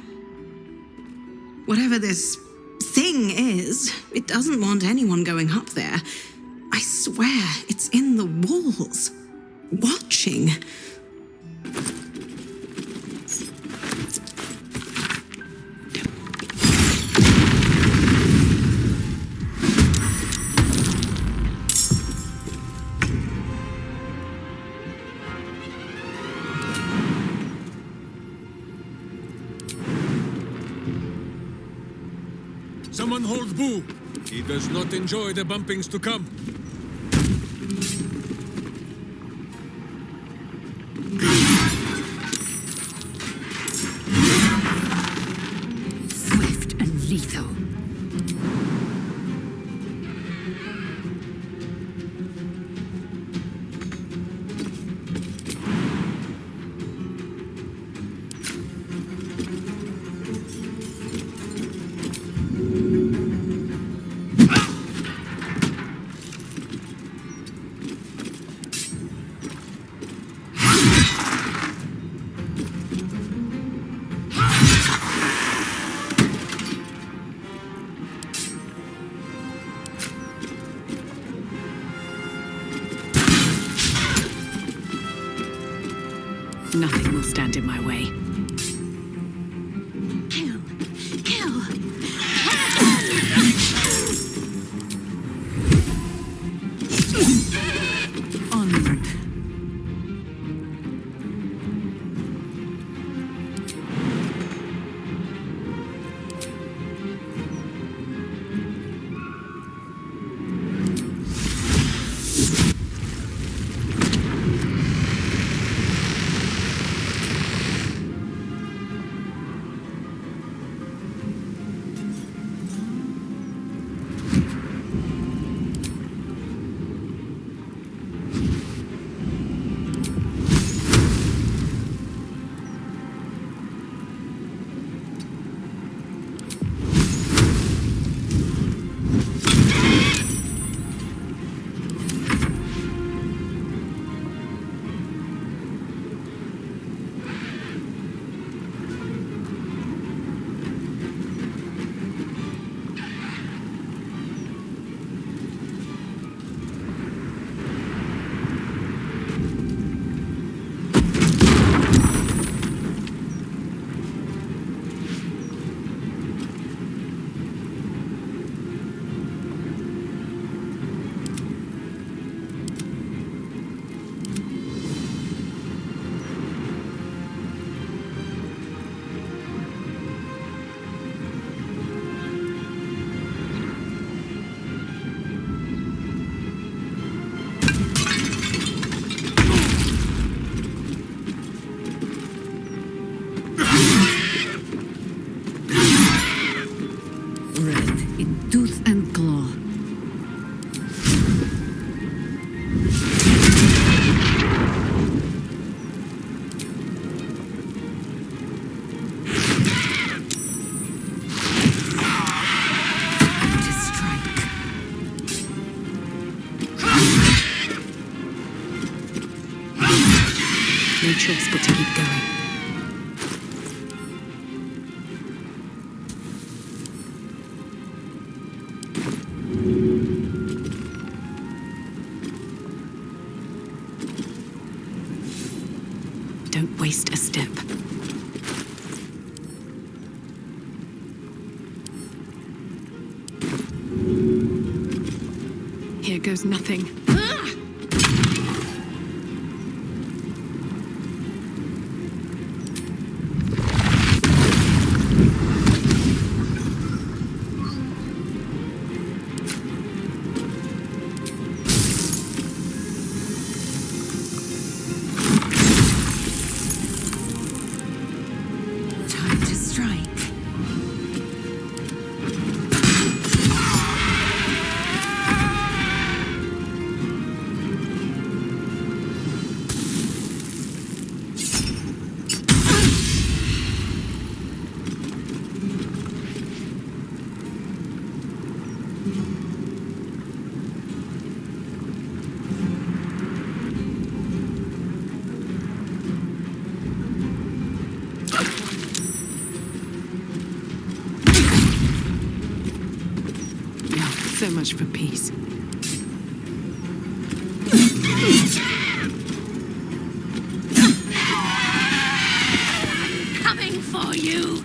Whatever this thing is, it doesn't want anyone going up there. I swear it's in the walls, watching. Someone hold Boo. He does not enjoy the bumpings to come. Swift and lethal. Nothing will stand in my way. Kill! Kill! Onward. no choice but to keep going. Don't waste a step. Here goes nothing. Time to strike. So much for peace. Coming for you!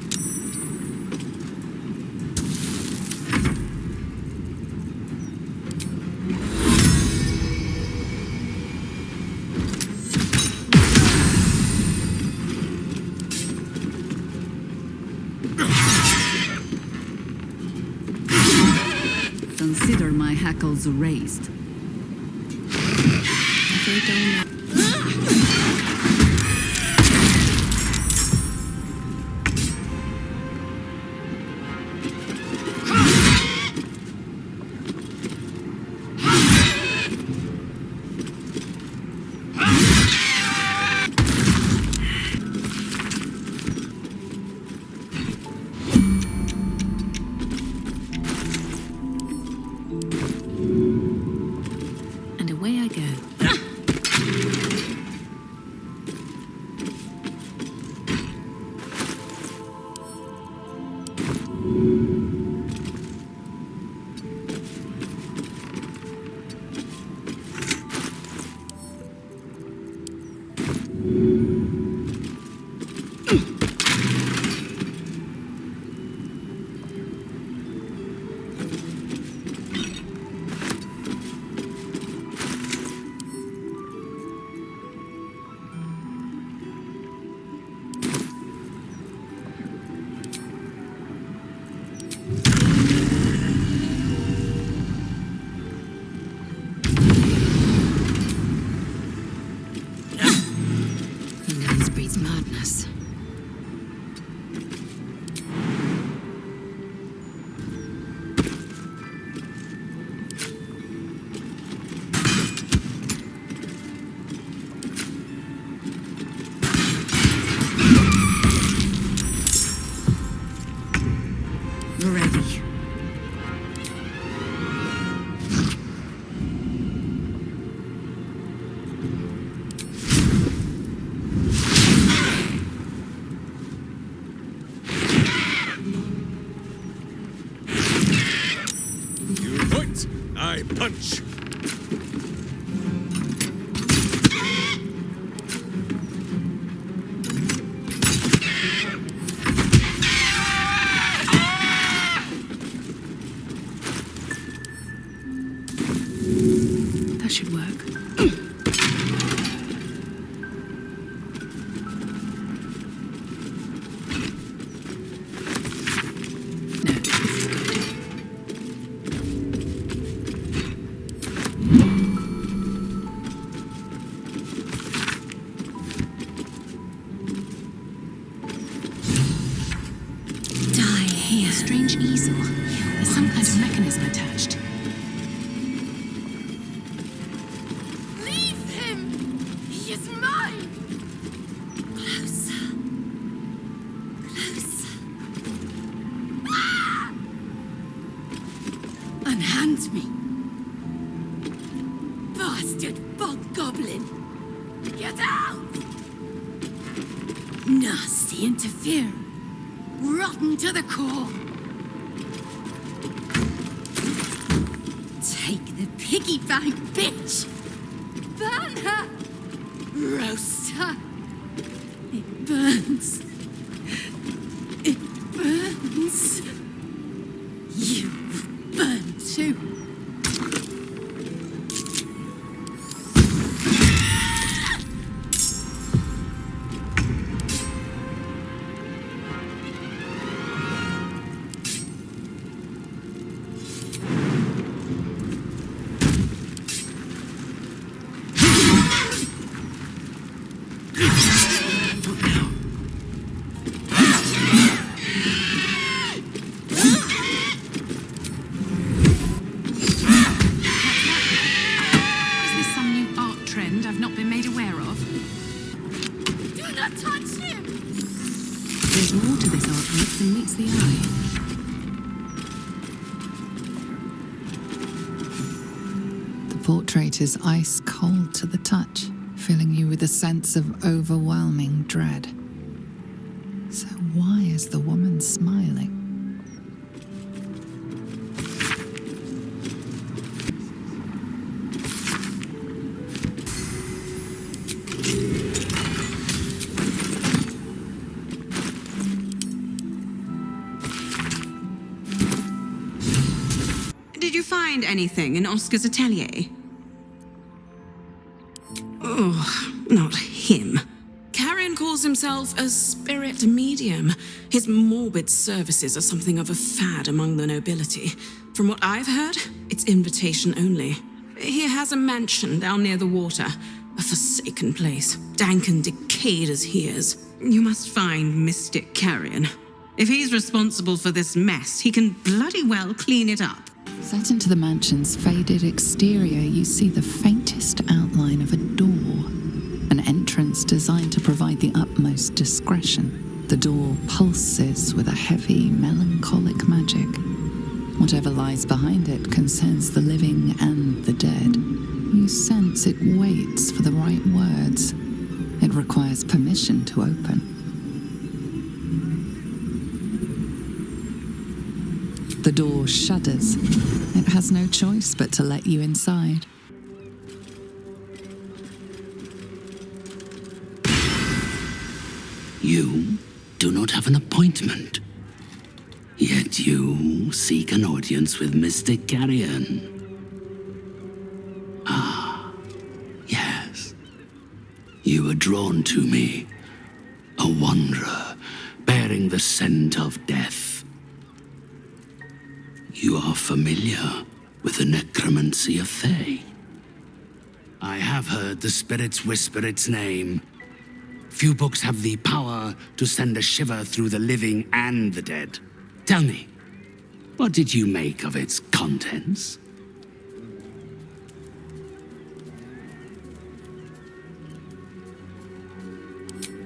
Consider my hackles raised. They don't know. And away I go. Ignorance breeds madness. Ready. You point, I punch. That should work. No, this is good. Die here. A strange easel. There's some kind of mechanism attached. Leave him! He is mine! Closer. Closer. Ah! Unhand me. Bastard bog goblin! Get out! Nasty interfere. Rotten to the core. Take the piggy bank, bitch! Burn her! Roast her! It burns. It burns. You burn too. Portrait is ice cold to the touch, filling you with a sense of overwhelming dread. So why is the woman smiling? Did you find anything in Oscar's atelier? Oh, not him. Carrion calls himself a spirit medium. His morbid services are something of a fad among the nobility. From what I've heard, it's invitation only. He has a mansion down near the water, a forsaken place, dank and decayed as he is. You must find Mystic Carrion. If he's responsible for this mess, he can bloody well clean it up. Set into the mansion's faded exterior, you see the faintest outline of a door. An entrance designed to provide the utmost discretion. The door pulses with a heavy, melancholic magic. Whatever lies behind it concerns the living and the dead. You sense it waits for the right words. It requires permission to open. The door shudders. It has no choice but to let you inside. You do not have an appointment. Yet you seek an audience with Mystic Carrion. Ah, yes. You were drawn to me, a wanderer bearing the scent of death. You are familiar with the necromancy of Fae. I have heard the spirits whisper its name. Few books have the power to send a shiver through the living and the dead. Tell me, what did you make of its contents?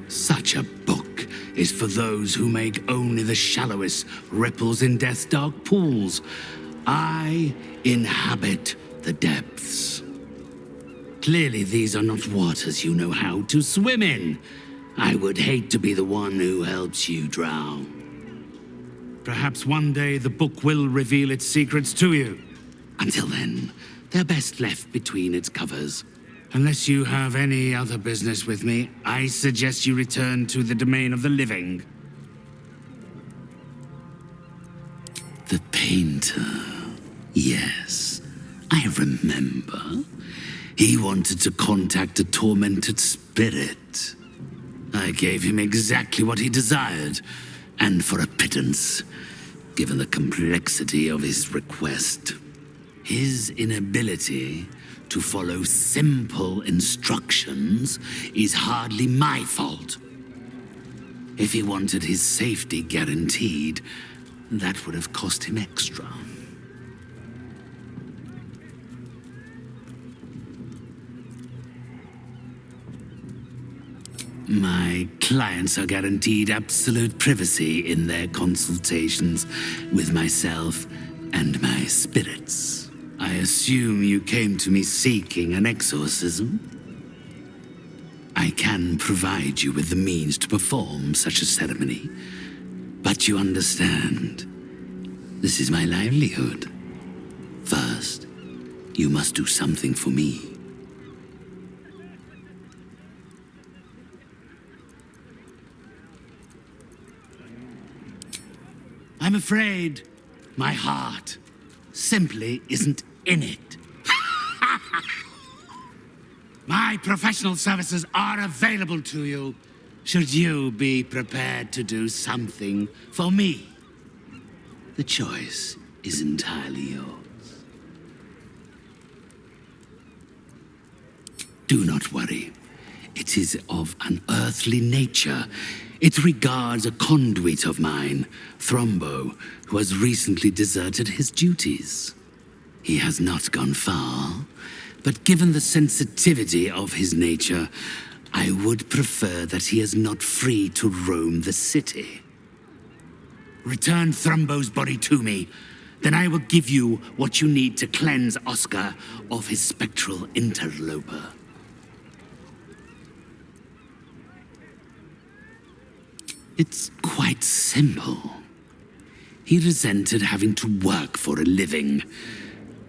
Such a book is for those who make only the shallowest ripples in death's dark pools. I inhabit the depths. Clearly, these are not waters you know how to swim in. I would hate to be the one who helps you drown. Perhaps one day the book will reveal its secrets to you. Until then, they're best left between its covers. Unless you have any other business with me, I suggest you return to the domain of the living. The painter. Yes, I remember. He wanted to contact a tormented spirit. I gave him exactly what he desired, and for a pittance, given the complexity of his request. His inability to follow simple instructions is hardly my fault. If he wanted his safety guaranteed, that would have cost him extra. My clients are guaranteed absolute privacy in their consultations with myself and my spirits. I assume you came to me seeking an exorcism? I I can provide you with the means to perform such a ceremony. But you understand, this is my livelihood. First, you must do something for me. I'm afraid my heart simply isn't in it. My professional services are available to you, should you be prepared to do something for me. The choice is entirely yours. Do not worry. It is of an earthly nature. It regards a conduit of mine, Thrombo, who has recently deserted his duties. He has not gone far, but given the sensitivity of his nature, I would prefer that he is not free to roam the city. Return Thrombo's body to me, then I will give you what you need to cleanse Oscar of his spectral interloper. It's quite simple. He resented having to work for a living.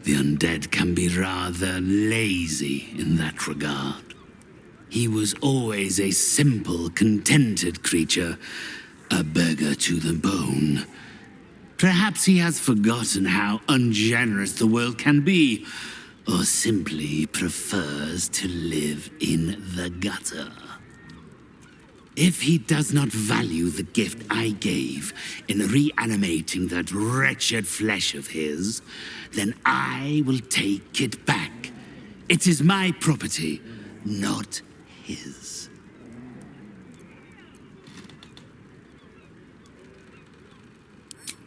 The undead can be rather lazy in that regard. He was always a simple, contented creature, a beggar to the bone. Perhaps he has forgotten how ungenerous the world can be, or simply prefers to live in the gutter. If he does not value the gift I gave in reanimating that wretched flesh of his, then I will take it back. It is my property, not his.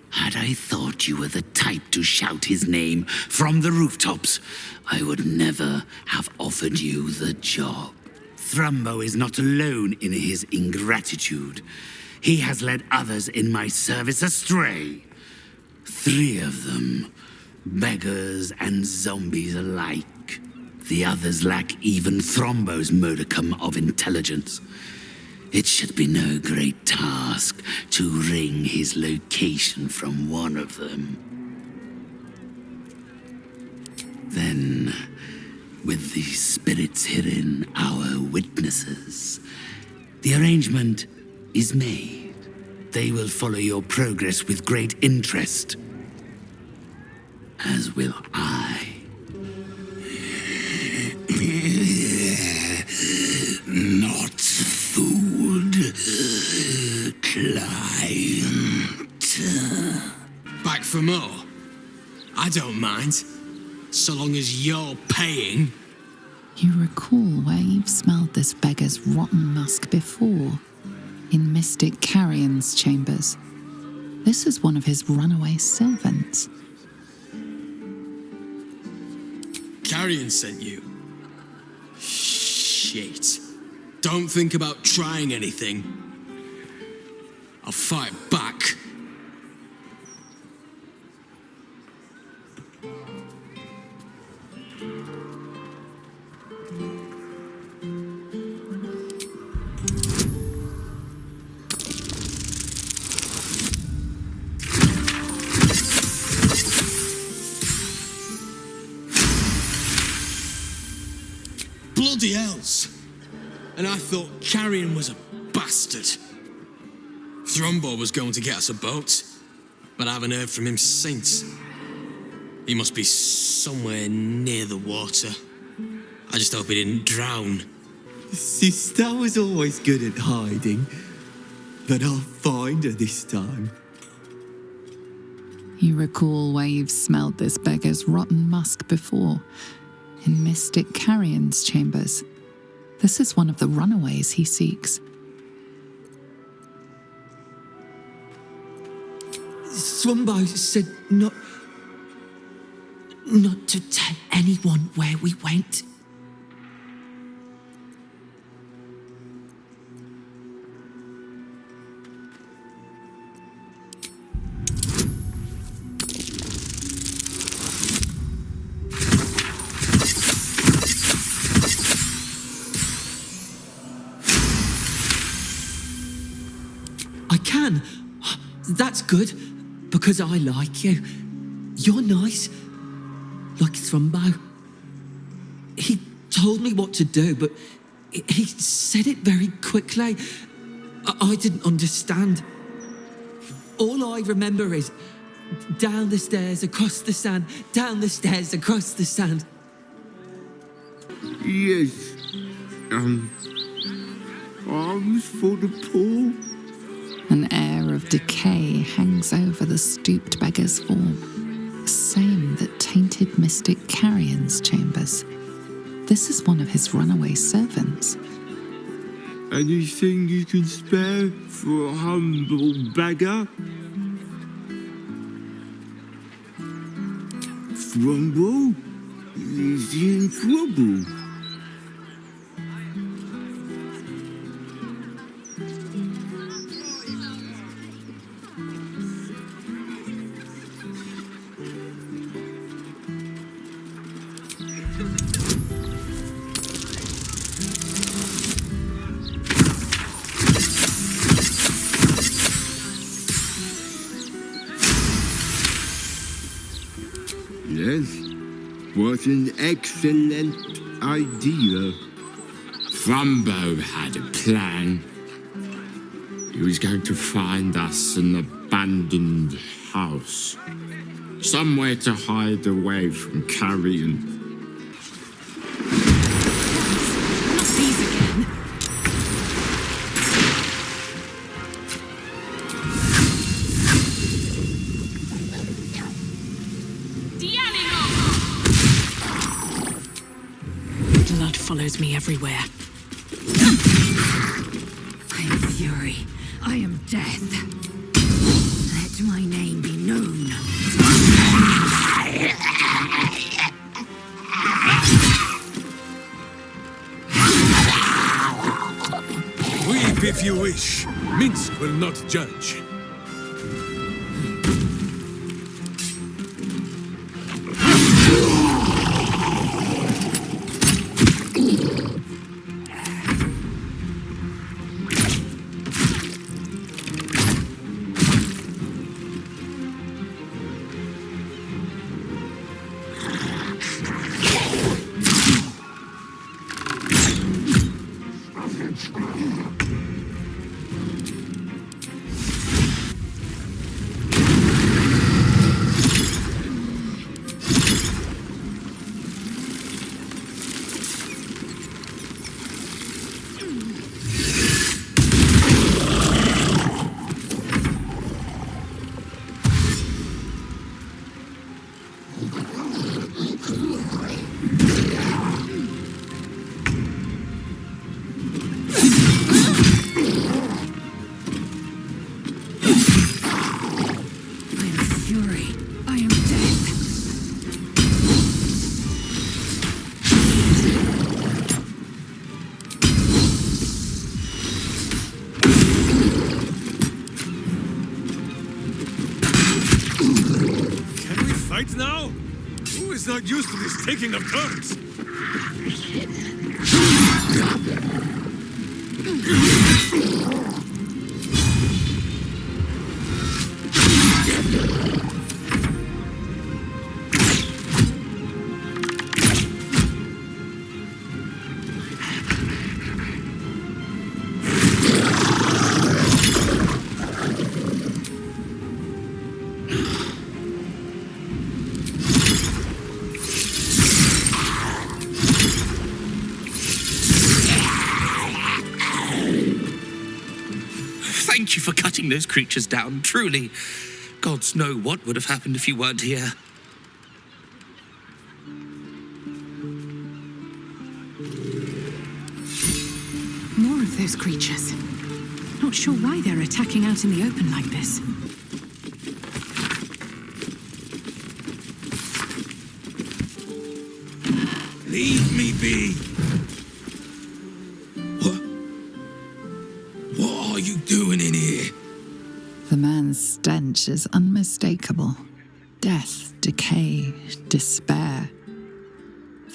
Had I thought you were the type to shout his name from the rooftops, I would never have offered you the job. Thrombo is not alone in his ingratitude. He has led others in my service astray. 3 of them, beggars and zombies alike. The others lack even Thrombo's modicum of intelligence. It should be no great task to wring his location from one of them. Then, with the spirits herein our witnesses, the arrangement is made. They will follow your progress with great interest, as will I. Not food, client. Back for more? I don't mind, so long as you're paying. You recall where you've smelled this beggar's rotten musk before, in Mystic Carrion's chambers. This is one of his runaway servants. Carrion sent you? Shit. Don't think about trying anything. I'll fight back. Bloody hells! And I thought Carrion was a bastard. Thrombo was going to get us a boat, but I haven't heard from him since. He must be somewhere near the water. I just hope he didn't drown. Sister was always good at hiding, but I'll find her this time. You recall where you've smelled this beggar's rotten musk before, in Mystic Carrion's chambers. This is one of the runaways he seeks. Thrombo said not to tell anyone where we went. can. That's good, because I like you. You're nice, like Thrumbo. He told me what to do, but he said it very quickly. I didn't understand. All I remember is down the stairs, across the sand, down the stairs, across the sand. Yes. Arms for the poor. An air of decay hangs over the stooped beggar's form, the same that tainted mystic Carrion's chambers. This is one of his runaway servants. Anything you can spare for a humble beggar? Thrumbo? Is he in trouble? Yes, what an excellent idea. Thrumbo had a plan. He was going to find us an abandoned house. Somewhere to hide away from Carrion. Not these again. Blood follows me everywhere. I am fury. I am death. Let my name be known. Weep if you wish. Minsk will not judge. Fight now? Who is not used to this taking of turns? Thank you for cutting those creatures down, truly. Gods know what would have happened if you weren't here. More of those creatures. Not sure why they're attacking out in the open like this. Leave me be. What are you doing in here? The man's stench is unmistakable. Death, decay, despair.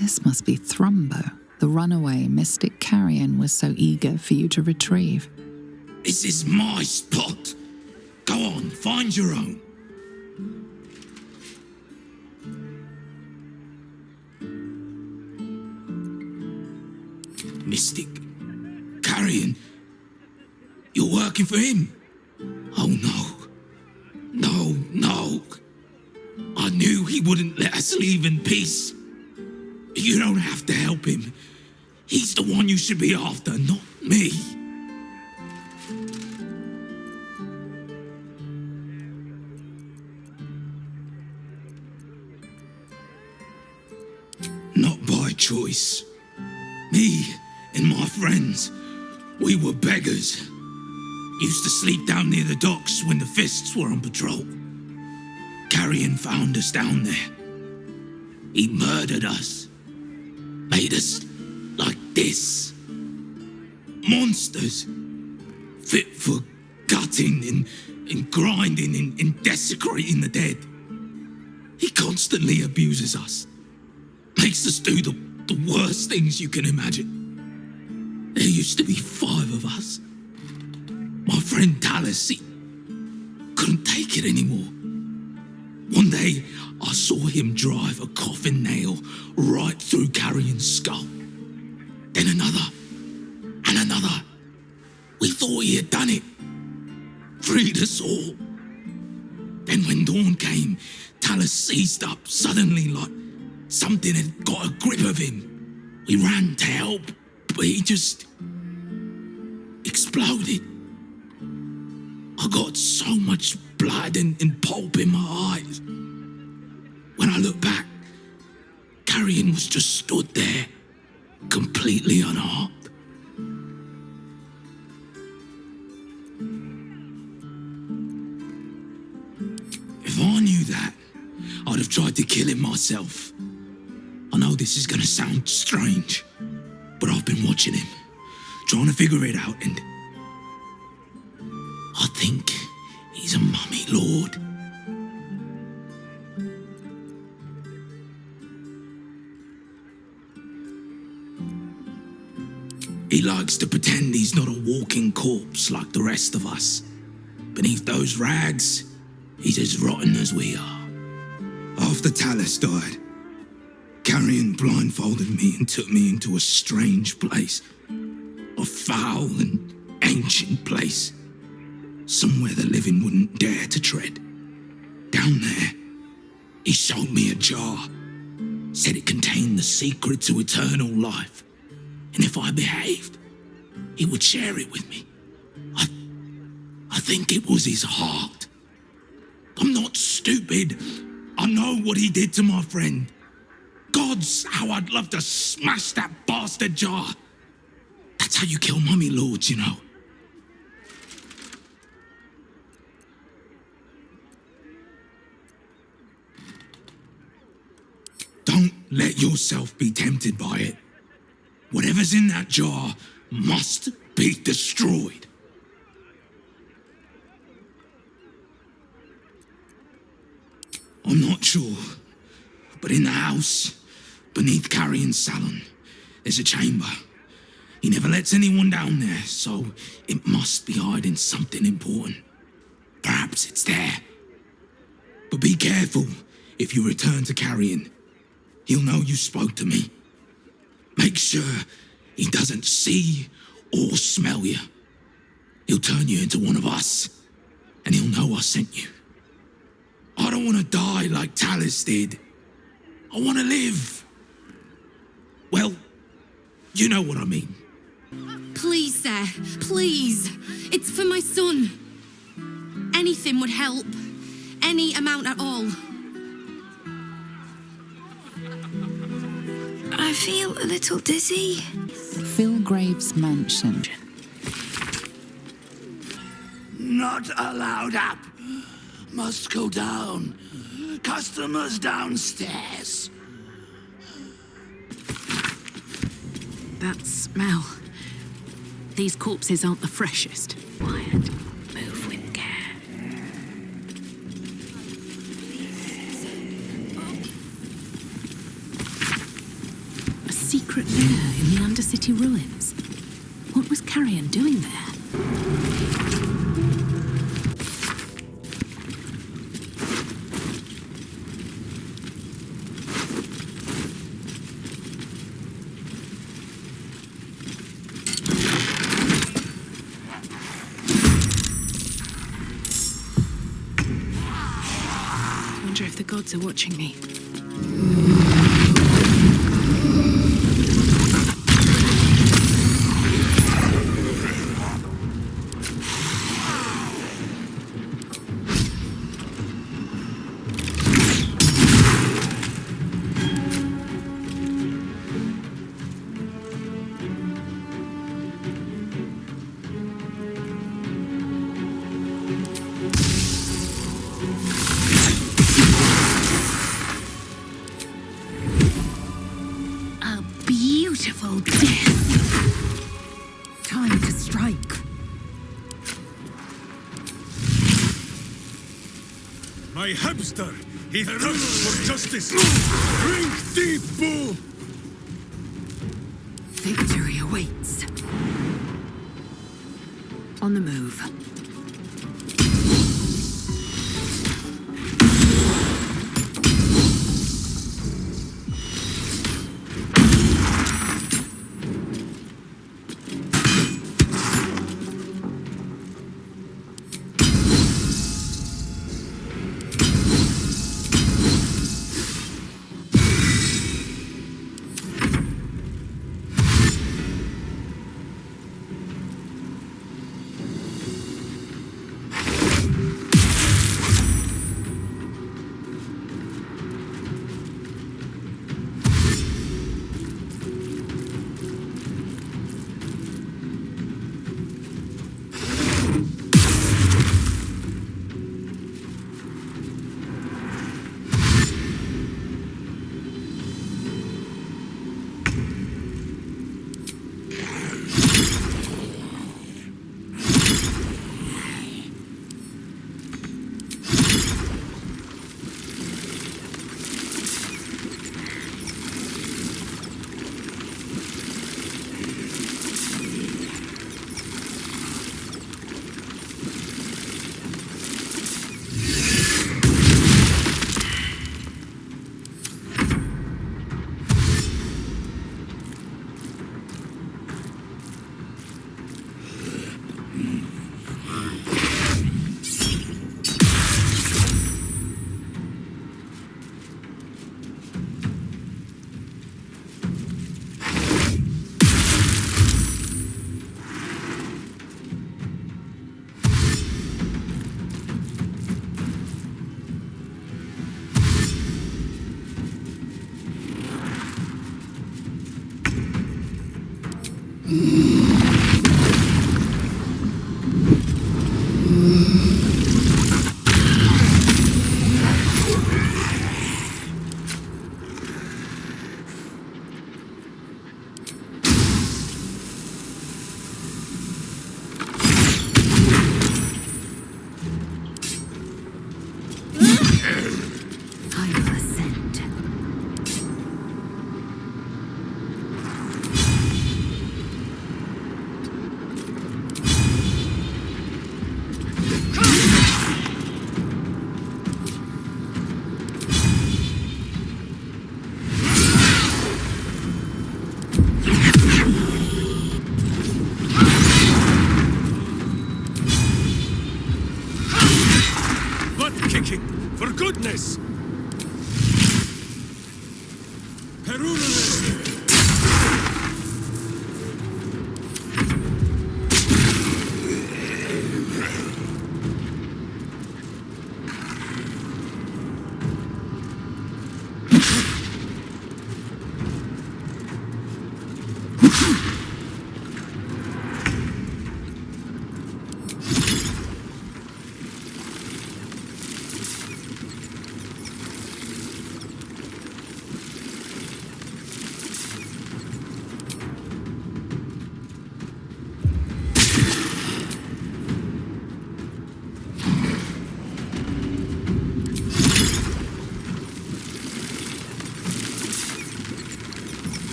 This must be Thrumbo, the runaway mystic Carrion was so eager for you to retrieve. This is my spot. Go on, find your own. Mystic. Carrion. You're working for him? Oh no. No. I knew he wouldn't let us leave in peace. You don't have to help him. He's the one you should be after, not me. Not by choice. Me and my friends, we were beggars. Used to sleep down near the docks when the Fists were on patrol. Carrion found us down there. He murdered us. Made us like this. Monsters. Fit for gutting and grinding and desecrating the dead. He constantly abuses us. Makes us do the worst things you can imagine. There used to be 5 of us. My friend Talus, he couldn't take it anymore. One day, I saw him drive a coffin nail right through Carrion's skull. Then another, and another. We thought he had done it. Freed us all. Then when dawn came, Talus seized up suddenly like something had got a grip of him. We ran to help, but he just exploded. I got so much blood and pulp in my eyes. When I look back, Carrion was just stood there, completely unharmed. If I knew that, I'd have tried to kill him myself. I know this is gonna sound strange, but I've been watching him, trying to figure it out, and I think he's a mummy lord. He likes to pretend he's not a walking corpse like the rest of us. Beneath those rags, he's as rotten as we are. After Talus died, Carrion blindfolded me and took me into a strange place. A foul and ancient place. Somewhere the living wouldn't dare to tread. Down there, he showed me a jar. Said it contained the secret to eternal life. And if I behaved, he would share it with me. I think it was his heart. I'm not stupid. I know what he did to my friend. Gods, how I'd love to smash that bastard jar. That's how you kill mummy lords, you know. Don't let yourself be tempted by it. Whatever's in that jar must be destroyed. I'm not sure, but in the house, beneath Carrion's salon, there's a chamber. He never lets anyone down there, so it must be hiding something important. Perhaps it's there. But be careful if you return to Carrion. He'll know you spoke to me. Make sure he doesn't see or smell you. He'll turn you into one of us, and he'll know I sent you. I don't want to die like Talus did. I want to live. Well, you know what I mean. Please, sir, please. It's for my son. Anything would help. Any amount at all. I feel a little dizzy. Phil Graves' mansion. Not allowed up. Must go down. Customers downstairs. That smell. These corpses aren't the freshest. Quiet. Move with care. A secret lair in the Undercity ruins. What was Carrion doing there? wonder if the gods are watching me. Beautiful death. Time to strike. My hamster! He thirsts for justice! Drink deep, Boo! Victory awaits. On the move.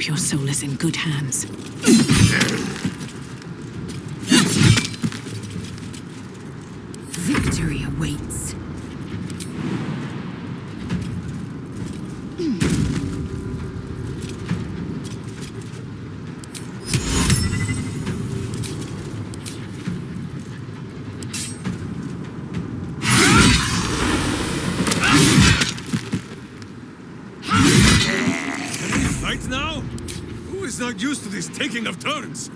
hope your soul is in good hands. Victory awaits. Right now? Who is not used to this taking of turns?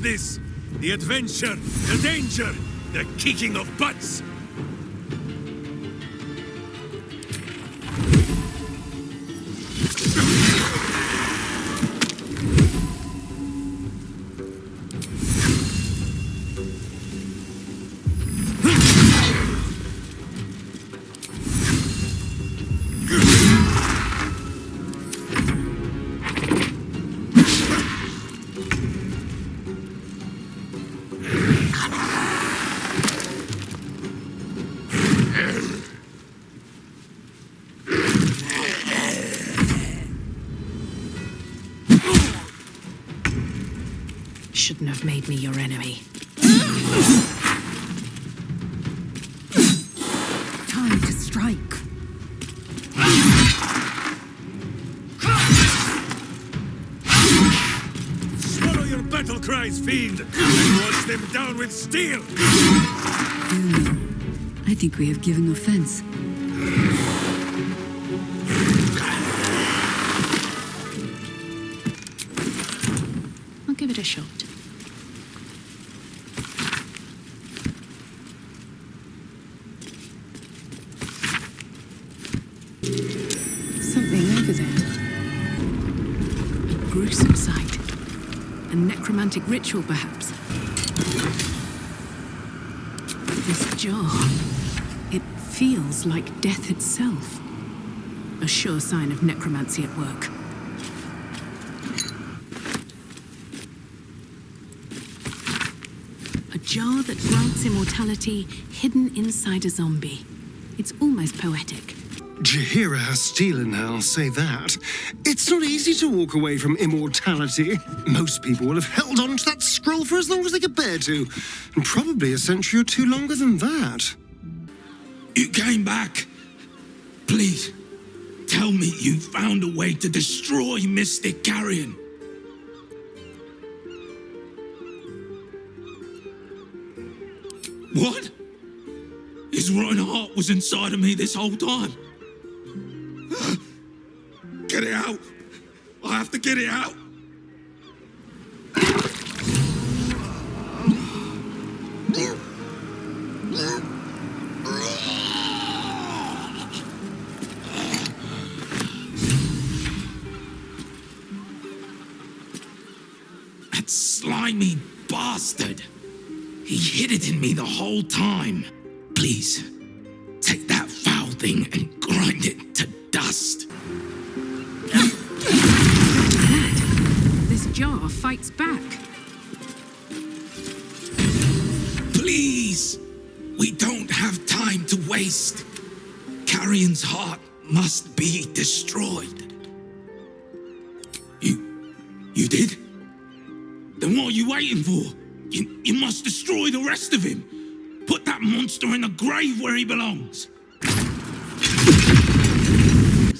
This, the adventure, the danger, the kicking of butts. Shouldn't have made me your enemy. Time to strike. Swallow your battle cries, fiend, and watch them down with steel. I think we have given offense. I'll give it a shot. Something over there. Gruesome sight. A necromantic ritual, perhaps. This jar. It feels like death itself. A sure sign of necromancy at work. A jar that grants immortality hidden inside a zombie. It's almost poetic. Jaheira has steel in her, I'll say that. It's not easy to walk away from immortality. Most people will have held on to that scroll for as long as they could bear to. And probably a century or two longer than that. You came back. Please, tell me you found a way to destroy Mystic Carrion. What? His rotten heart was inside of me this whole time. Get it out. I have to get it out. That slimy bastard. He hid it in me the whole time. Please, take that foul thing and grind it to dust. This jar fights back. Please, we don't have time to waste. Carrion's heart must be destroyed. You did? Then what are you waiting for? You must destroy the rest of him. Put that monster in the grave where he belongs.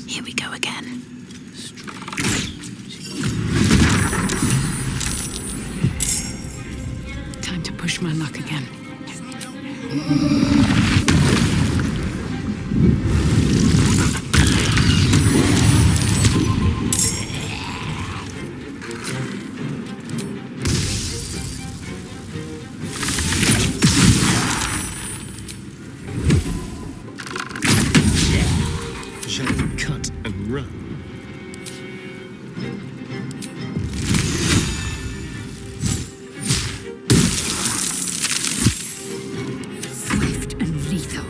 Here we go again. Time to push my luck again. Cut and run. Swift and lethal.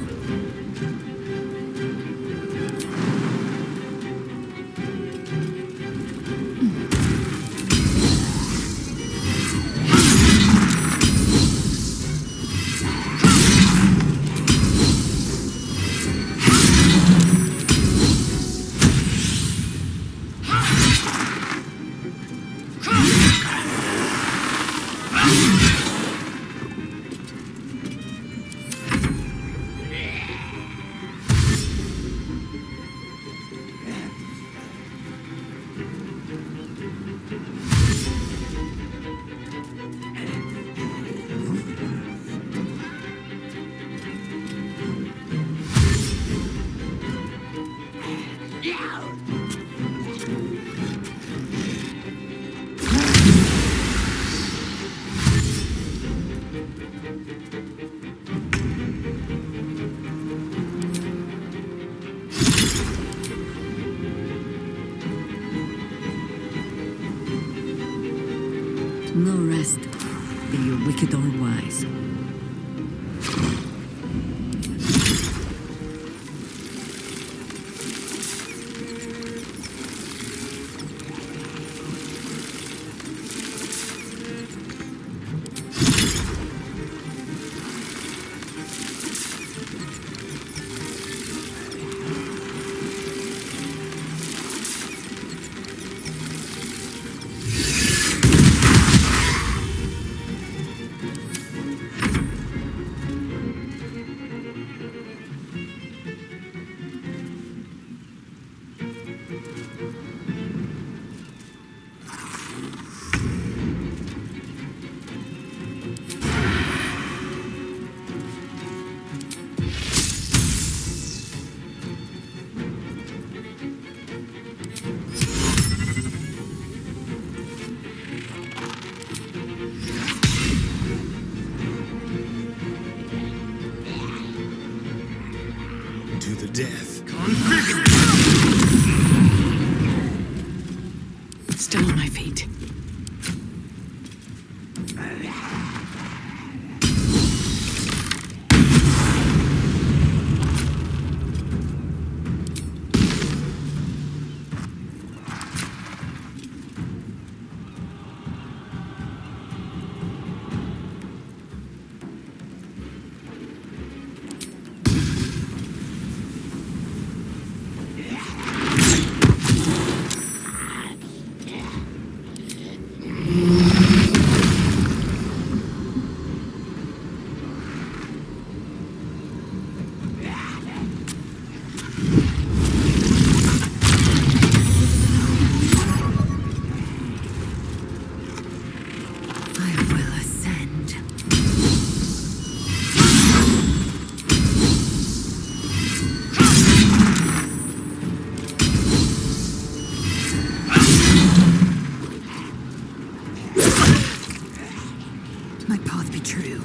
No rest, be you wicked or wise. To the death. Still on my feet. My path be true.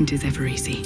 isn't as ever easy.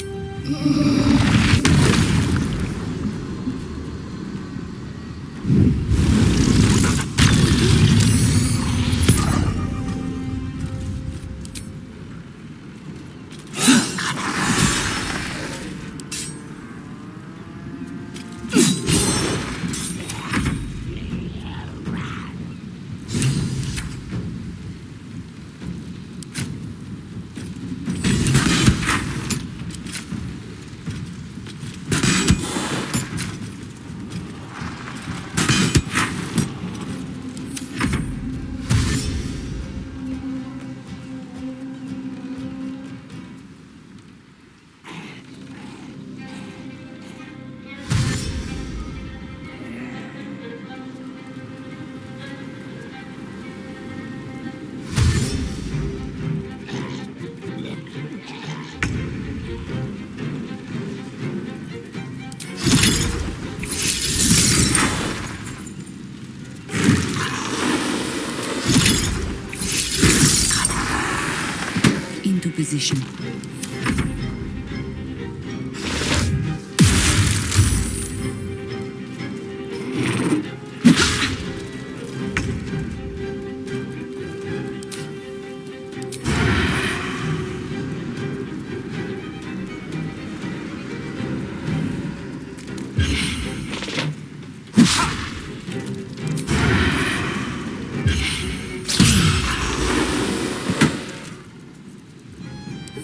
Into position.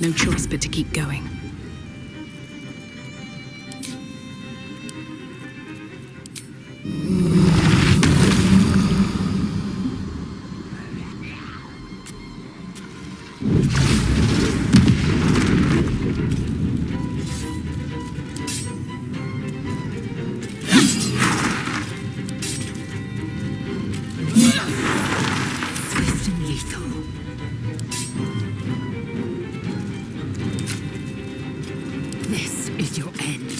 No choice but to keep going. Swift and lethal. This is your end.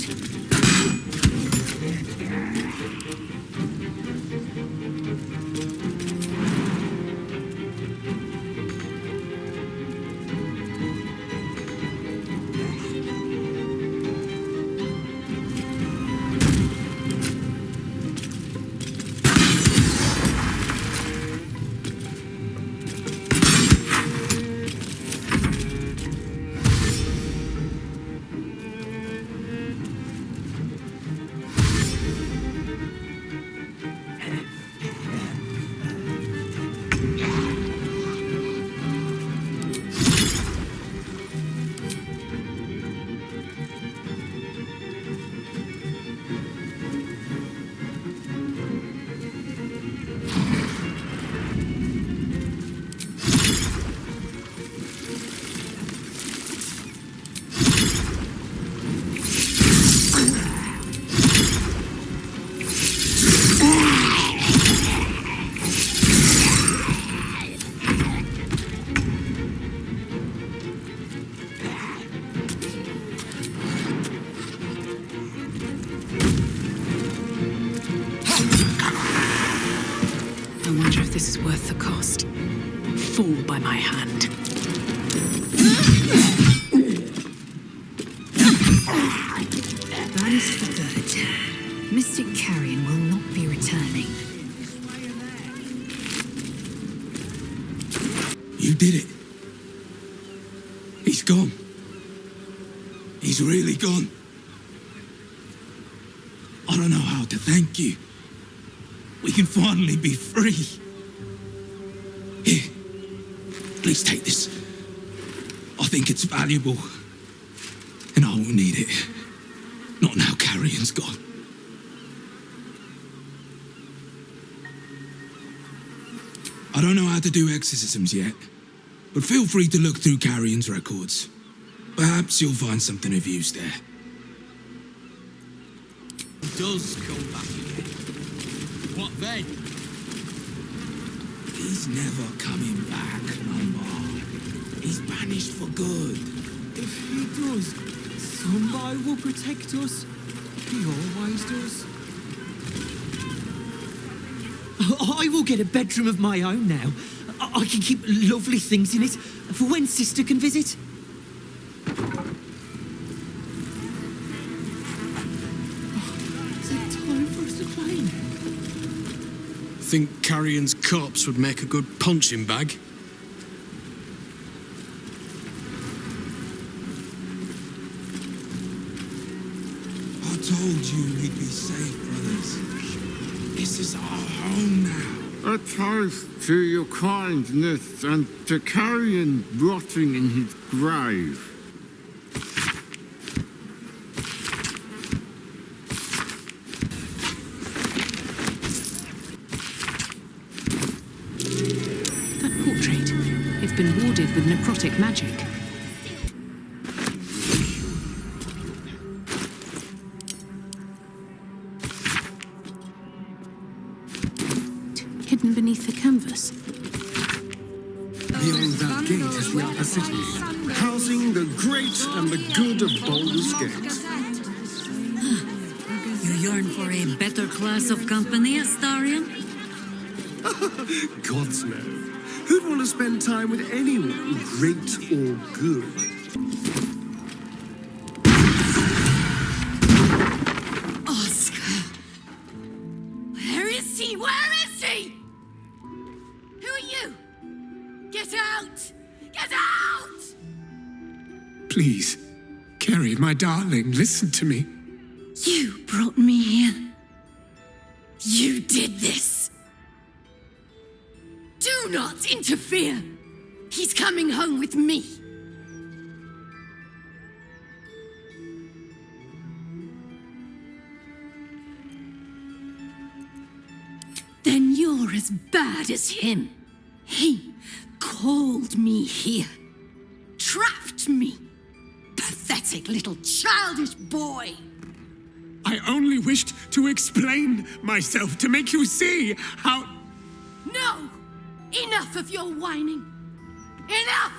I wonder if this is worth the cost. Fall by my hand. That is the third. Mystic Carrion will not be returning. You did it. He's gone. He's really gone. I don't know how to thank you. We can finally be free. Here, please take this. I think it's valuable. And I won't need it. Not now Carrion's gone. I don't know how to do exorcisms yet, but feel free to look through Carrion's records. Perhaps you'll find something of use there. He does come back again. What then? He's never coming back no more. He's banished for good. If he does, somebody will protect us. He always does. I will get a bedroom of my own now. I can keep lovely things in it for when Sister can visit. think Carrion's corpse would make a good punching bag? I told you we'd be safe, brothers. This is our home now. A toast to your kindness and to Carrion rotting in his grave. That portrait. It's been warded with necrotic magic. Hidden beneath the canvas. Beyond that gate is the upper city, housing the great and the good of Baldur's Gate. You yearn for a better class of company, Astarion? Gods no. Who'd want to spend time with anyone, great or good? Oscar! Where is he? Where is he? Who are you? Get out! Get out! Please, Carrie, my darling, listen to me. You brought me here. You did this. Do not interfere. He's coming home with me. Then you're as bad as him. He called me here. Trapped me. Pathetic little childish boy. I only wished to explain myself to make you see how... No! Enough of your whining! Enough!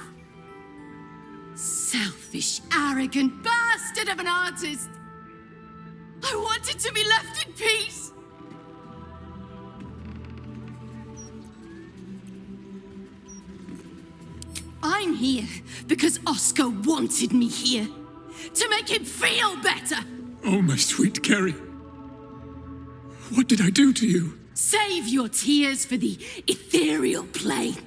Selfish, arrogant bastard of an artist! I wanted to be left in peace! I'm here because Oscar wanted me here. To make him feel better! Oh, my sweet Carrie. What did I do to you? Save your tears for the ethereal plane.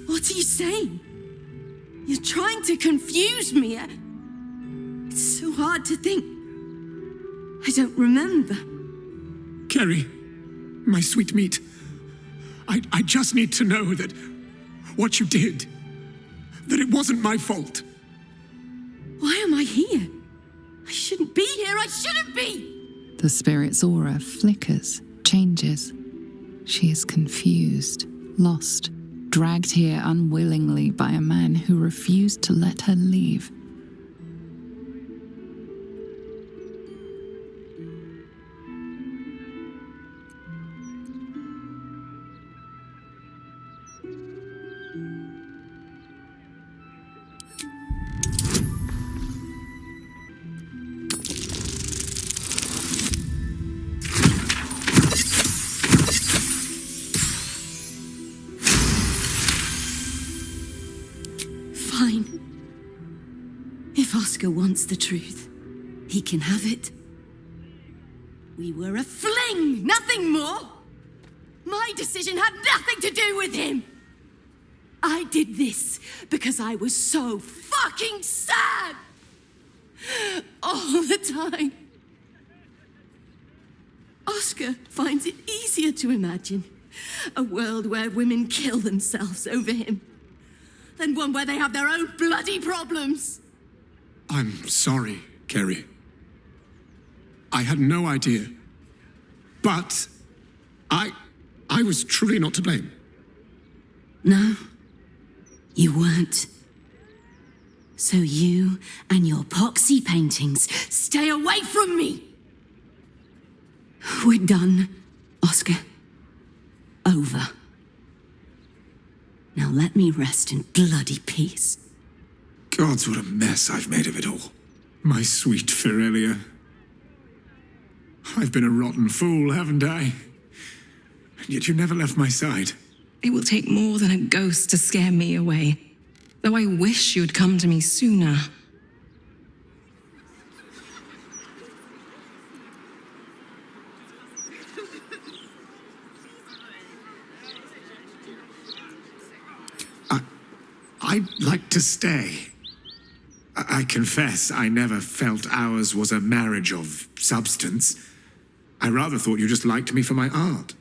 What are you saying? You're trying to confuse me. It's so hard to think. I don't remember. Carrie, my sweet meat. I just need to know that what you did, that it wasn't my fault. Why am I here? I shouldn't be here. I shouldn't be. The spirit's aura flickers, changes. She is confused, lost, dragged here unwillingly by a man who refused to let her leave. Fine. If Oscar wants the truth, he can have it. We were a fling, nothing more. My decision had nothing to do with him. I did this because I was so fucking sad. All the time. Oscar finds it easier to imagine a world where women kill themselves over him than one where they have their own bloody problems. I'm sorry, Carrie. I had no idea. But I was truly not to blame. No, you weren't. So you and your poxy paintings stay away from me. We're done, Oscar. Over. Now Now let me rest in bloody peace. Gods, what a mess I've made of it all. My sweet Ferelia. I've been a rotten fool, haven't I? And yet you never left my side. It will take more than a ghost to scare me away. Though I wish you'd come to me sooner. I'd like to stay. I confess I never felt ours was a marriage of substance. I rather thought you just liked me for my art.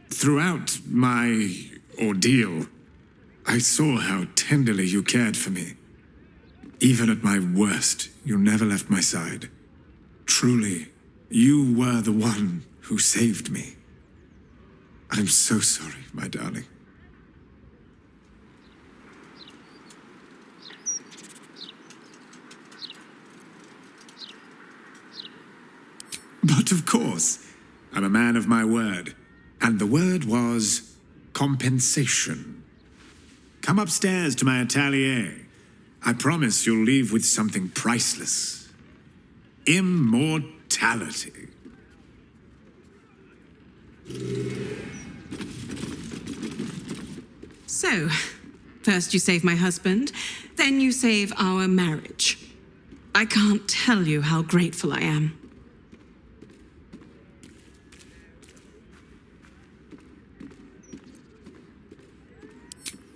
Throughout my ordeal, I saw how tenderly you cared for me. Even at my worst, you never left my side. Truly, you were the one who saved me. I'm so sorry, my darling. But of course, I'm a man of my word. And the word was compensation. Come upstairs to my atelier. I promise you'll leave with something priceless. Immortality. So, first you save my husband, then you save our marriage. I can't tell you how grateful I am.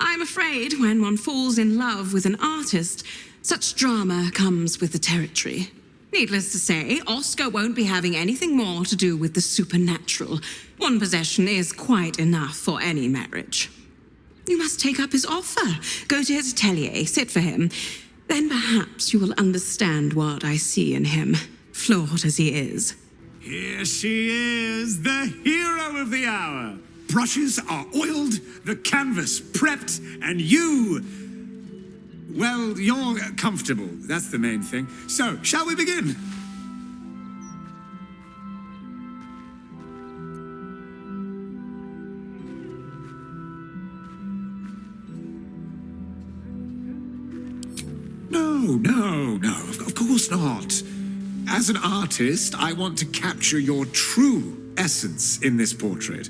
I'm afraid when one falls in love with an artist, such drama comes with the territory. Needless to say, Oscar won't be having anything more to do with the supernatural. One possession is quite enough for any marriage. You must take up his offer. Go to his atelier, sit for him. Then perhaps you will understand what I see in him, flawed as he is. Here she is, the hero of the hour. Brushes are oiled, the canvas prepped, and you... Well, you're comfortable. That's the main thing. So, shall we begin? No, of course not. As an artist, I want to capture your true essence in this portrait.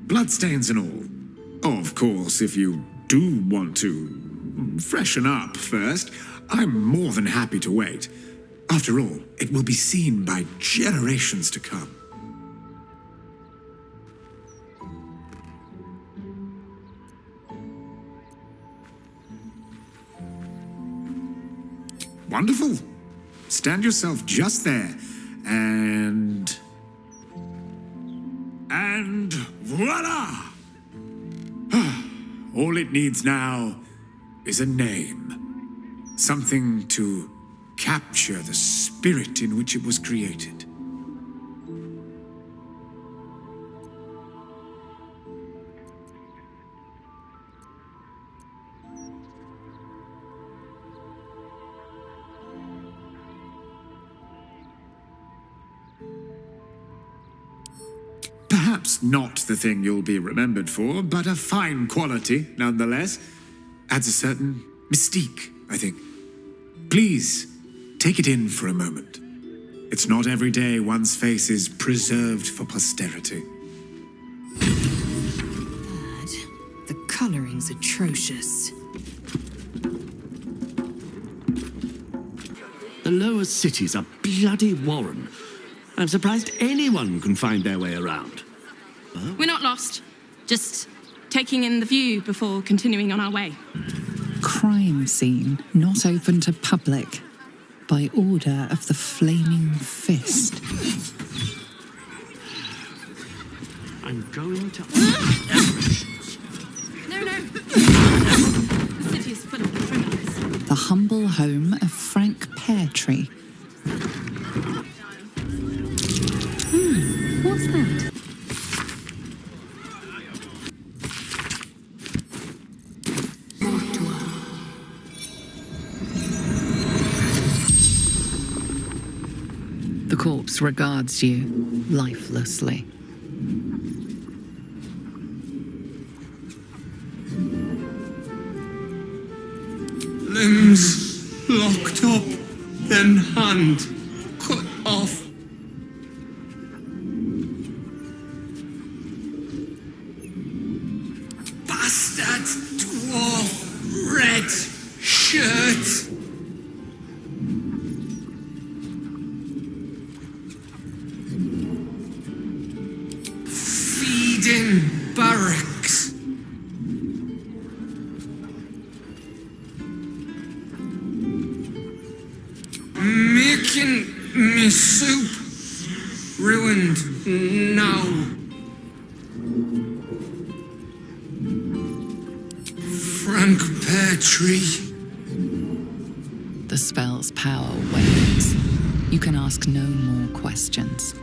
Bloodstains and all. Oh, of course, if you do want to freshen up first, I'm more than happy to wait. After all, it will be seen by generations to come. Wonderful. Stand yourself just there, and voila! All it needs now is a name. Something to capture the spirit in which it was created. Perhaps not the thing you'll be remembered for, but a fine quality, nonetheless. Adds a certain mystique, I think. Please, take it in for a moment. It's not every day one's face is preserved for posterity. God, the coloring's atrocious. The lower cities are bloody warren. I'm surprised anyone can find their way around. We're not lost. Just taking in the view before continuing on our way. Crime scene not open to public by order of the Flaming Fist. I'm going to... No. The city is full of criminals. The humble home of Frank Peartree. What's that? The corpse regards you lifelessly. Limbs locked up, then hand cut off. Bastard dwarf, red shirt. Feeding barracks. Making me soup. Ruined now. Frank Pear Tree. The spell's power wanes. You can ask no more questions.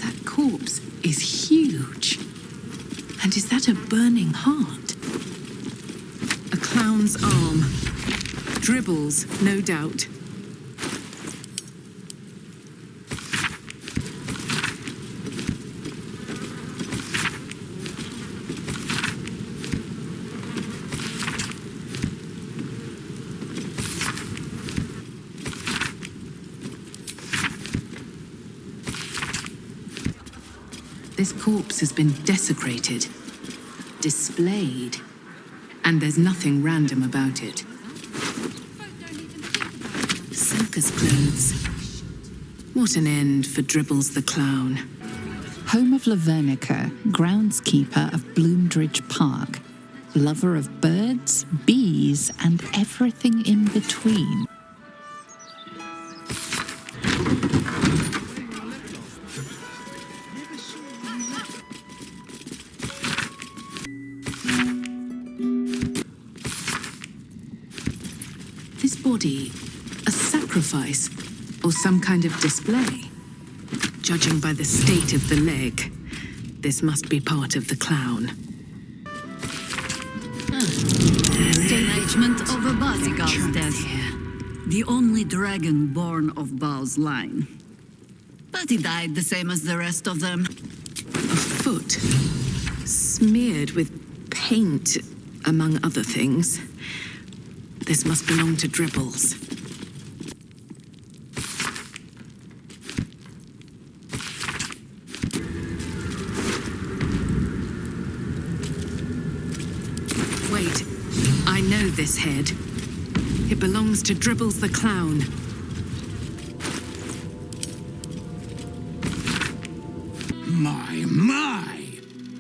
That corpse is huge. And is that a burning heart? A clown's arm. Dribbles, no doubt. This corpse has been desecrated, displayed, and there's nothing random about it. Circus clothes. What an end for Dribbles the Clown. Home of Lavernica, groundskeeper of Bloomdridge Park, lover of birds, bees, and everything in between. This body, a sacrifice, or some kind of display? Judging by the state of the leg, this must be part of the clown. Statement of a Bazigal's death. The only dragon born of Baal's line. But he died the same as the rest of them. A foot, smeared with paint, among other things. This must belong to Dribbles. Wait, I know this head. It belongs to Dribbles the Clown. My!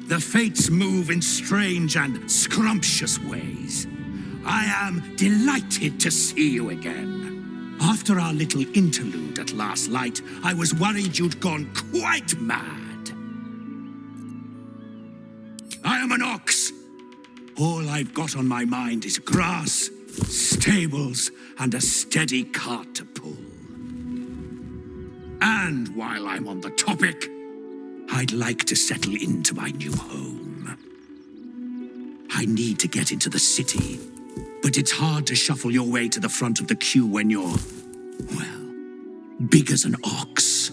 The fates move in strange and scrumptious ways. I am delighted to see you again. After our little interlude at last light, I was worried you'd gone quite mad. I am an ox. All I've got on my mind is grass, stables, and a steady cart to pull. And while I'm on the topic, I'd like to settle into my new home. I need to get into the city, but it's hard to shuffle your way to the front of the queue when you're, well, big as an ox.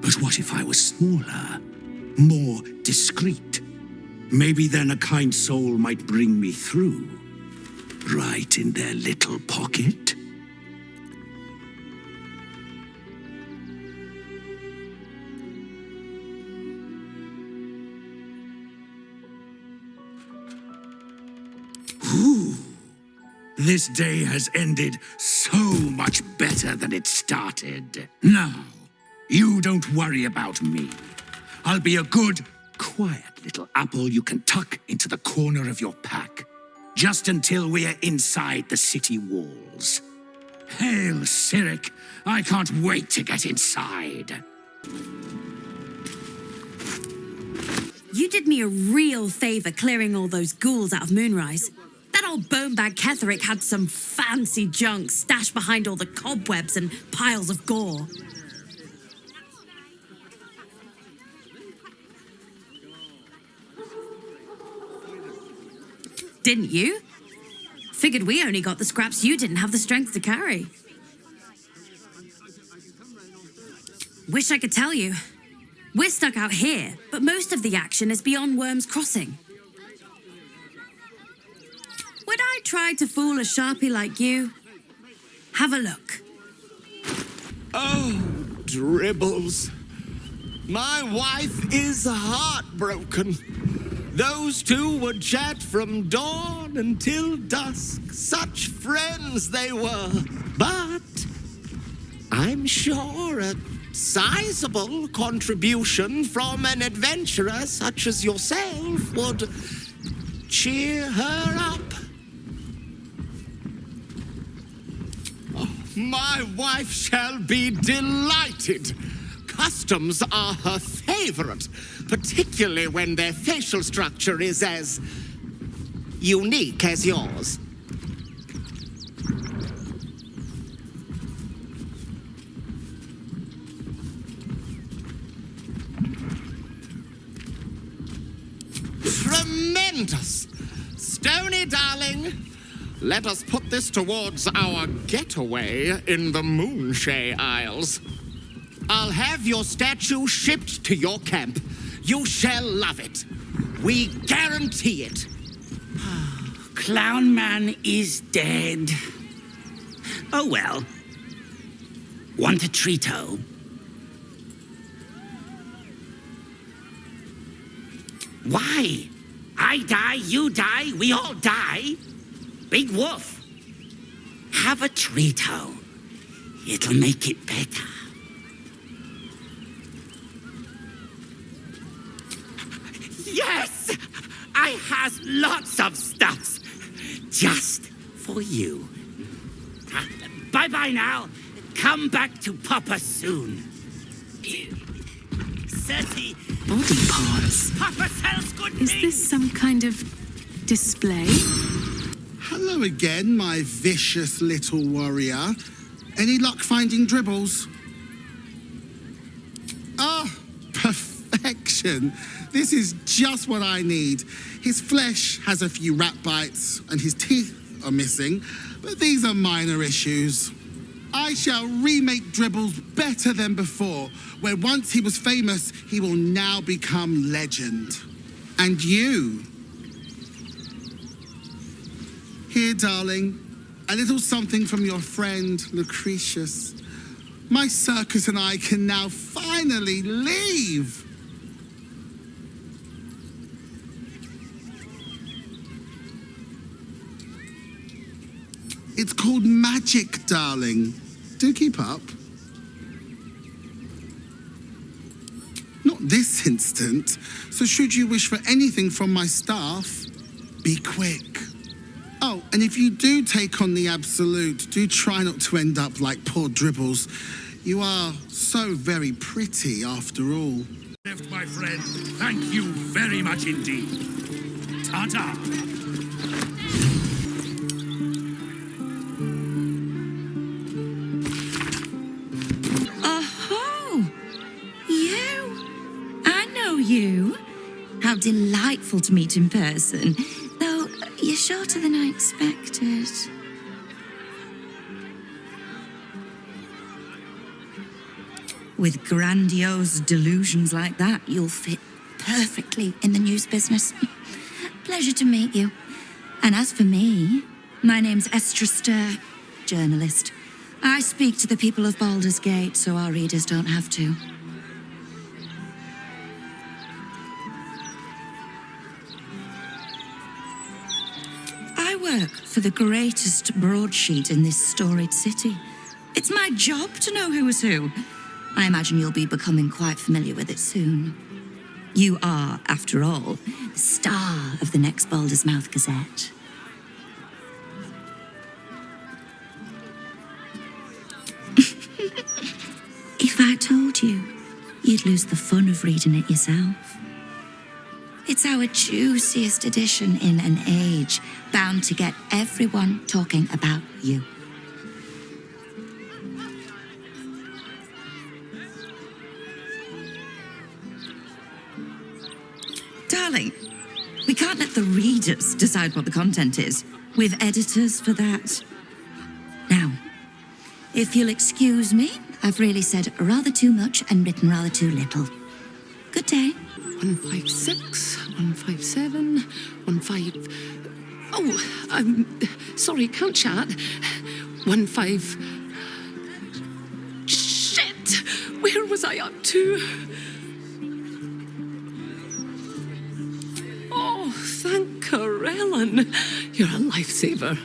But what if I was smaller, more discreet? Maybe then a kind soul might bring me through, right in their little pocket. Ooh, this day has ended so much better than it started. Now, you don't worry about me. I'll be a good, quiet little apple you can tuck into the corner of your pack, just until we're inside the city walls. Hail, Cyric! I can't wait to get inside. You did me a real favor clearing all those ghouls out of Moonrise. That old bonebag Ketherick had some fancy junk stashed behind all the cobwebs and piles of gore. Didn't you? Figured we only got the scraps you didn't have the strength to carry. Wish I could tell you. We're stuck out here, but most of the action is beyond Worm's Crossing. Would I try to fool a Sharpie like you? Have a look. Oh, Dribbles. My wife is heartbroken. Those two would chat from dawn until dusk. Such friends they were. But I'm sure a sizable contribution from an adventurer such as yourself would cheer her up. Oh, my wife shall be delighted. Customs are her favorite, particularly when their facial structure is as unique as yours. Tremendous! Stony, darling, let us put this towards our getaway in the Moonshay Isles. I'll have your statue shipped to your camp. You shall love it. We guarantee it. Clown Man is dead. Oh well. Want a treat-o? Why? I die, you die, we all die. Big Wolf. Have a treat-o. It'll make it better. Yes! I has lots of stuffs. Just for you. Bye-bye now. Come back to Papa soon. Cersei. Body parts. Papa sells good Is this some kind of display? Hello again, my vicious little warrior. Any luck finding Dribbles? Ah, perfection. This is just what I need. His flesh has a few rat bites and his teeth are missing, but these are minor issues. I shall remake Dribbles better than before, where once he was famous, he will now become legend. And you? Here, darling, a little something from your friend, Lucretius. My circus and I can now finally leave. It's called magic, darling. Do keep up. Not this instant, so should you wish for anything from my staff, be quick. Oh, and if you do take on the Absolute, do try not to end up like poor Dribbles. You are so very pretty after all. Left, my friend. Thank you very much indeed. Ta-ta. You? How delightful to meet in person. Though you're shorter than I expected. With grandiose delusions like that, you'll fit perfectly in the news business. Pleasure to meet you. And as for me, my name's Estra Stir, journalist. I speak to the people of Baldur's Gate so our readers don't have to. I work for the greatest broadsheet in this storied city. It's my job to know who is who. I imagine you'll be becoming quite familiar with it soon. You are, after all, the star of the next Baldur's Mouth Gazette. If I told you, you'd lose the fun of reading it yourself. It's our juiciest edition in an age bound to get everyone talking about you. Darling, We can't let the readers decide what the content is. We've editors for that. Now, if you'll excuse me, I've really said rather too much and written rather too little. Good day. 156, 157, 15... Oh, sorry, can't chat. 15... Shit! Where was I up to? Oh, thank Corellin. You're a lifesaver.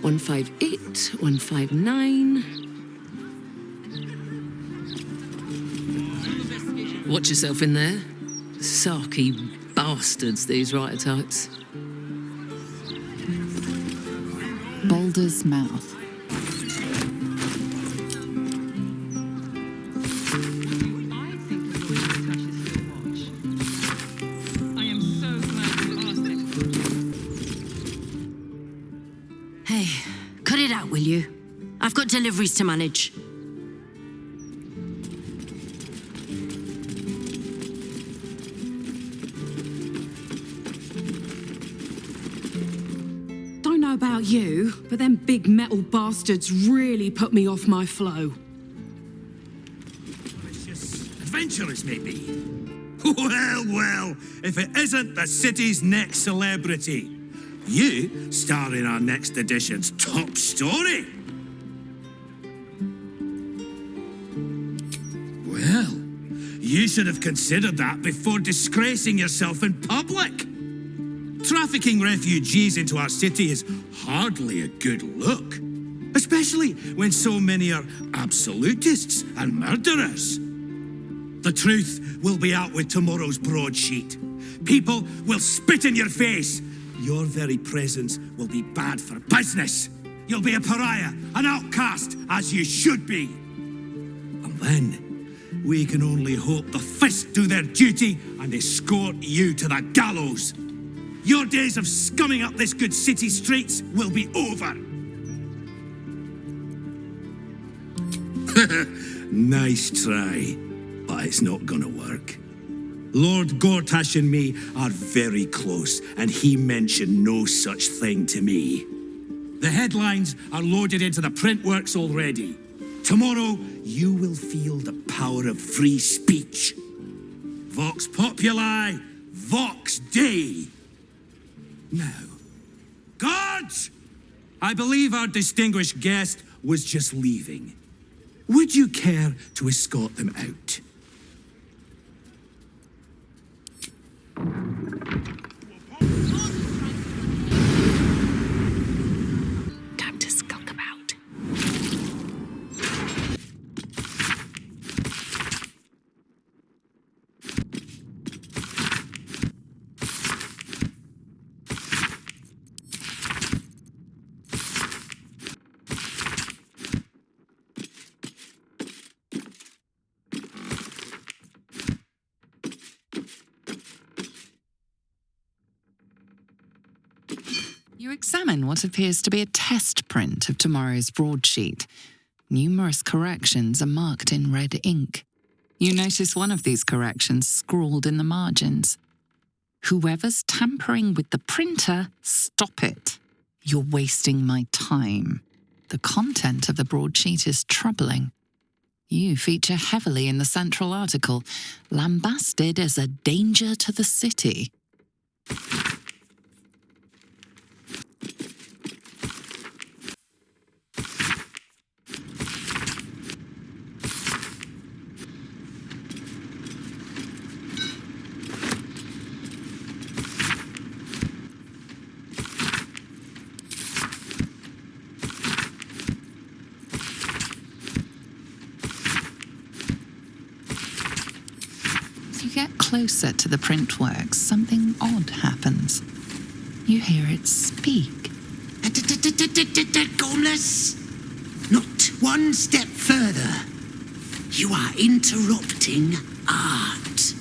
158, 159... Watch yourself in there. Sarky bastards, these writer types. Baldur's mouth. Hey, cut it out, will you? I've got deliveries to manage. Don't know about you, but them big metal bastards really put me off my flow. Adventurous, maybe. Well, if it isn't the city's next celebrity. You star in our next edition's top story. Well, you should have considered that before disgracing yourself in public. Trafficking refugees into our city is hardly a good look, especially when so many are absolutists and murderers. The truth will be out with tomorrow's broadsheet. People will spit in your face. Your very presence will be bad for business. You'll be a pariah, an outcast, as you should be. And then, we can only hope the fists do their duty and escort you to the gallows. Your days of scumming up this good city streets will be over. Nice try, but it's not gonna work. Lord Gortash and me are very close, and he mentioned no such thing to me. The headlines are loaded into the print works already. Tomorrow, you will feel the power of free speech. Vox Populi, Vox Dei. Now, guards! I believe our distinguished guest was just leaving. Would you care to escort them out? Time to skulk about. You examine what appears to be a test print of tomorrow's broadsheet. Numerous corrections are marked in red ink. You notice one of these corrections scrawled in the margins. Whoever's tampering with the printer, stop it. You're wasting my time. The content of the broadsheet is troubling. You feature heavily in the central article, lambasted as a danger to the city. Closer to the printworks, something odd happens. You hear it speak. Gormless, not one step further. You are interrupting art.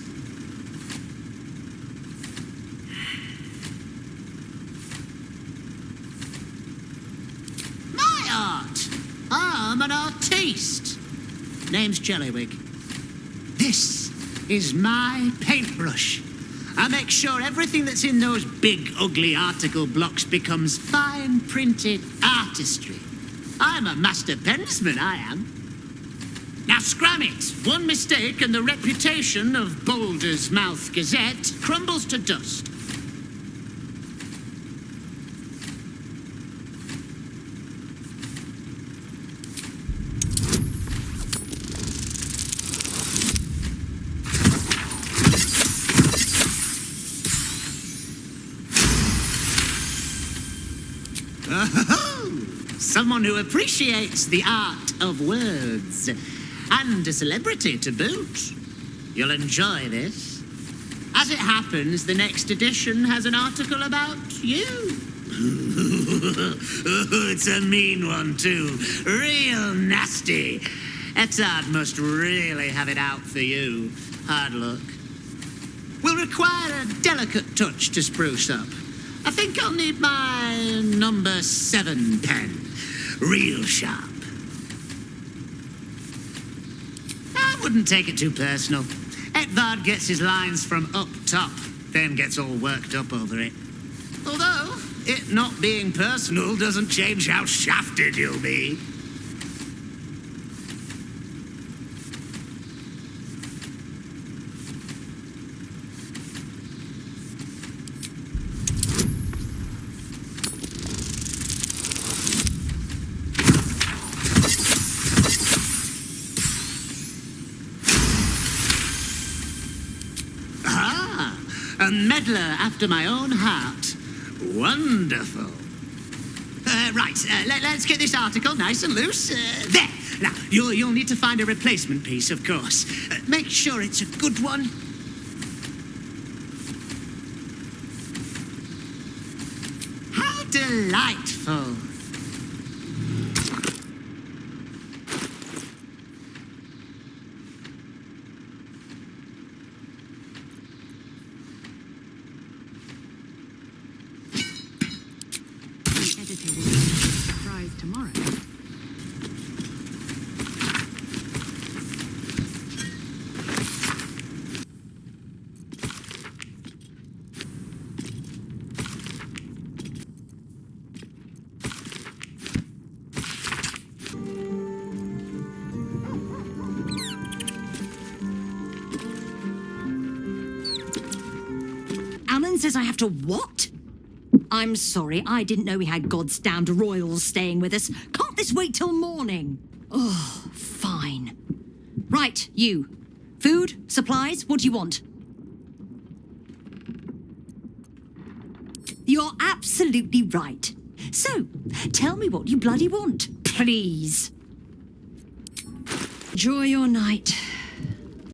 My art. I'm an artiste. Name's Jellywig. This is my paintbrush, I make sure everything that's in those big, ugly article blocks becomes fine-printed artistry. I'm a master pensman, I am. Now scram it! One mistake and the reputation of Baldur's Mouth Gazette crumbles to dust. Someone who appreciates the art of words. And a celebrity to boot. You'll enjoy this. As it happens, the next edition has an article about you. It's a mean one, too. Real nasty. Etard must really have it out for you. Hard luck. We'll require a delicate touch to spruce up. I think I'll need my number 7 pen. Real sharp. I wouldn't take it too personal. Etvard gets his lines from up top, then gets all worked up over it. Although, it not being personal doesn't change how shafted you'll be. A meddler after my own heart. Wonderful. Let's get this article nice and loose. There. Now, you'll need to find a replacement piece, of course. Make sure it's a good one. How delightful. Tomorrow. Alan says I have to what? I'm sorry, I didn't know we had God's damned royals staying with us. Can't this wait till morning? Oh, fine. Right, you. Food? Supplies? What do you want? You're absolutely right. So, tell me what you bloody want, please. Enjoy your night.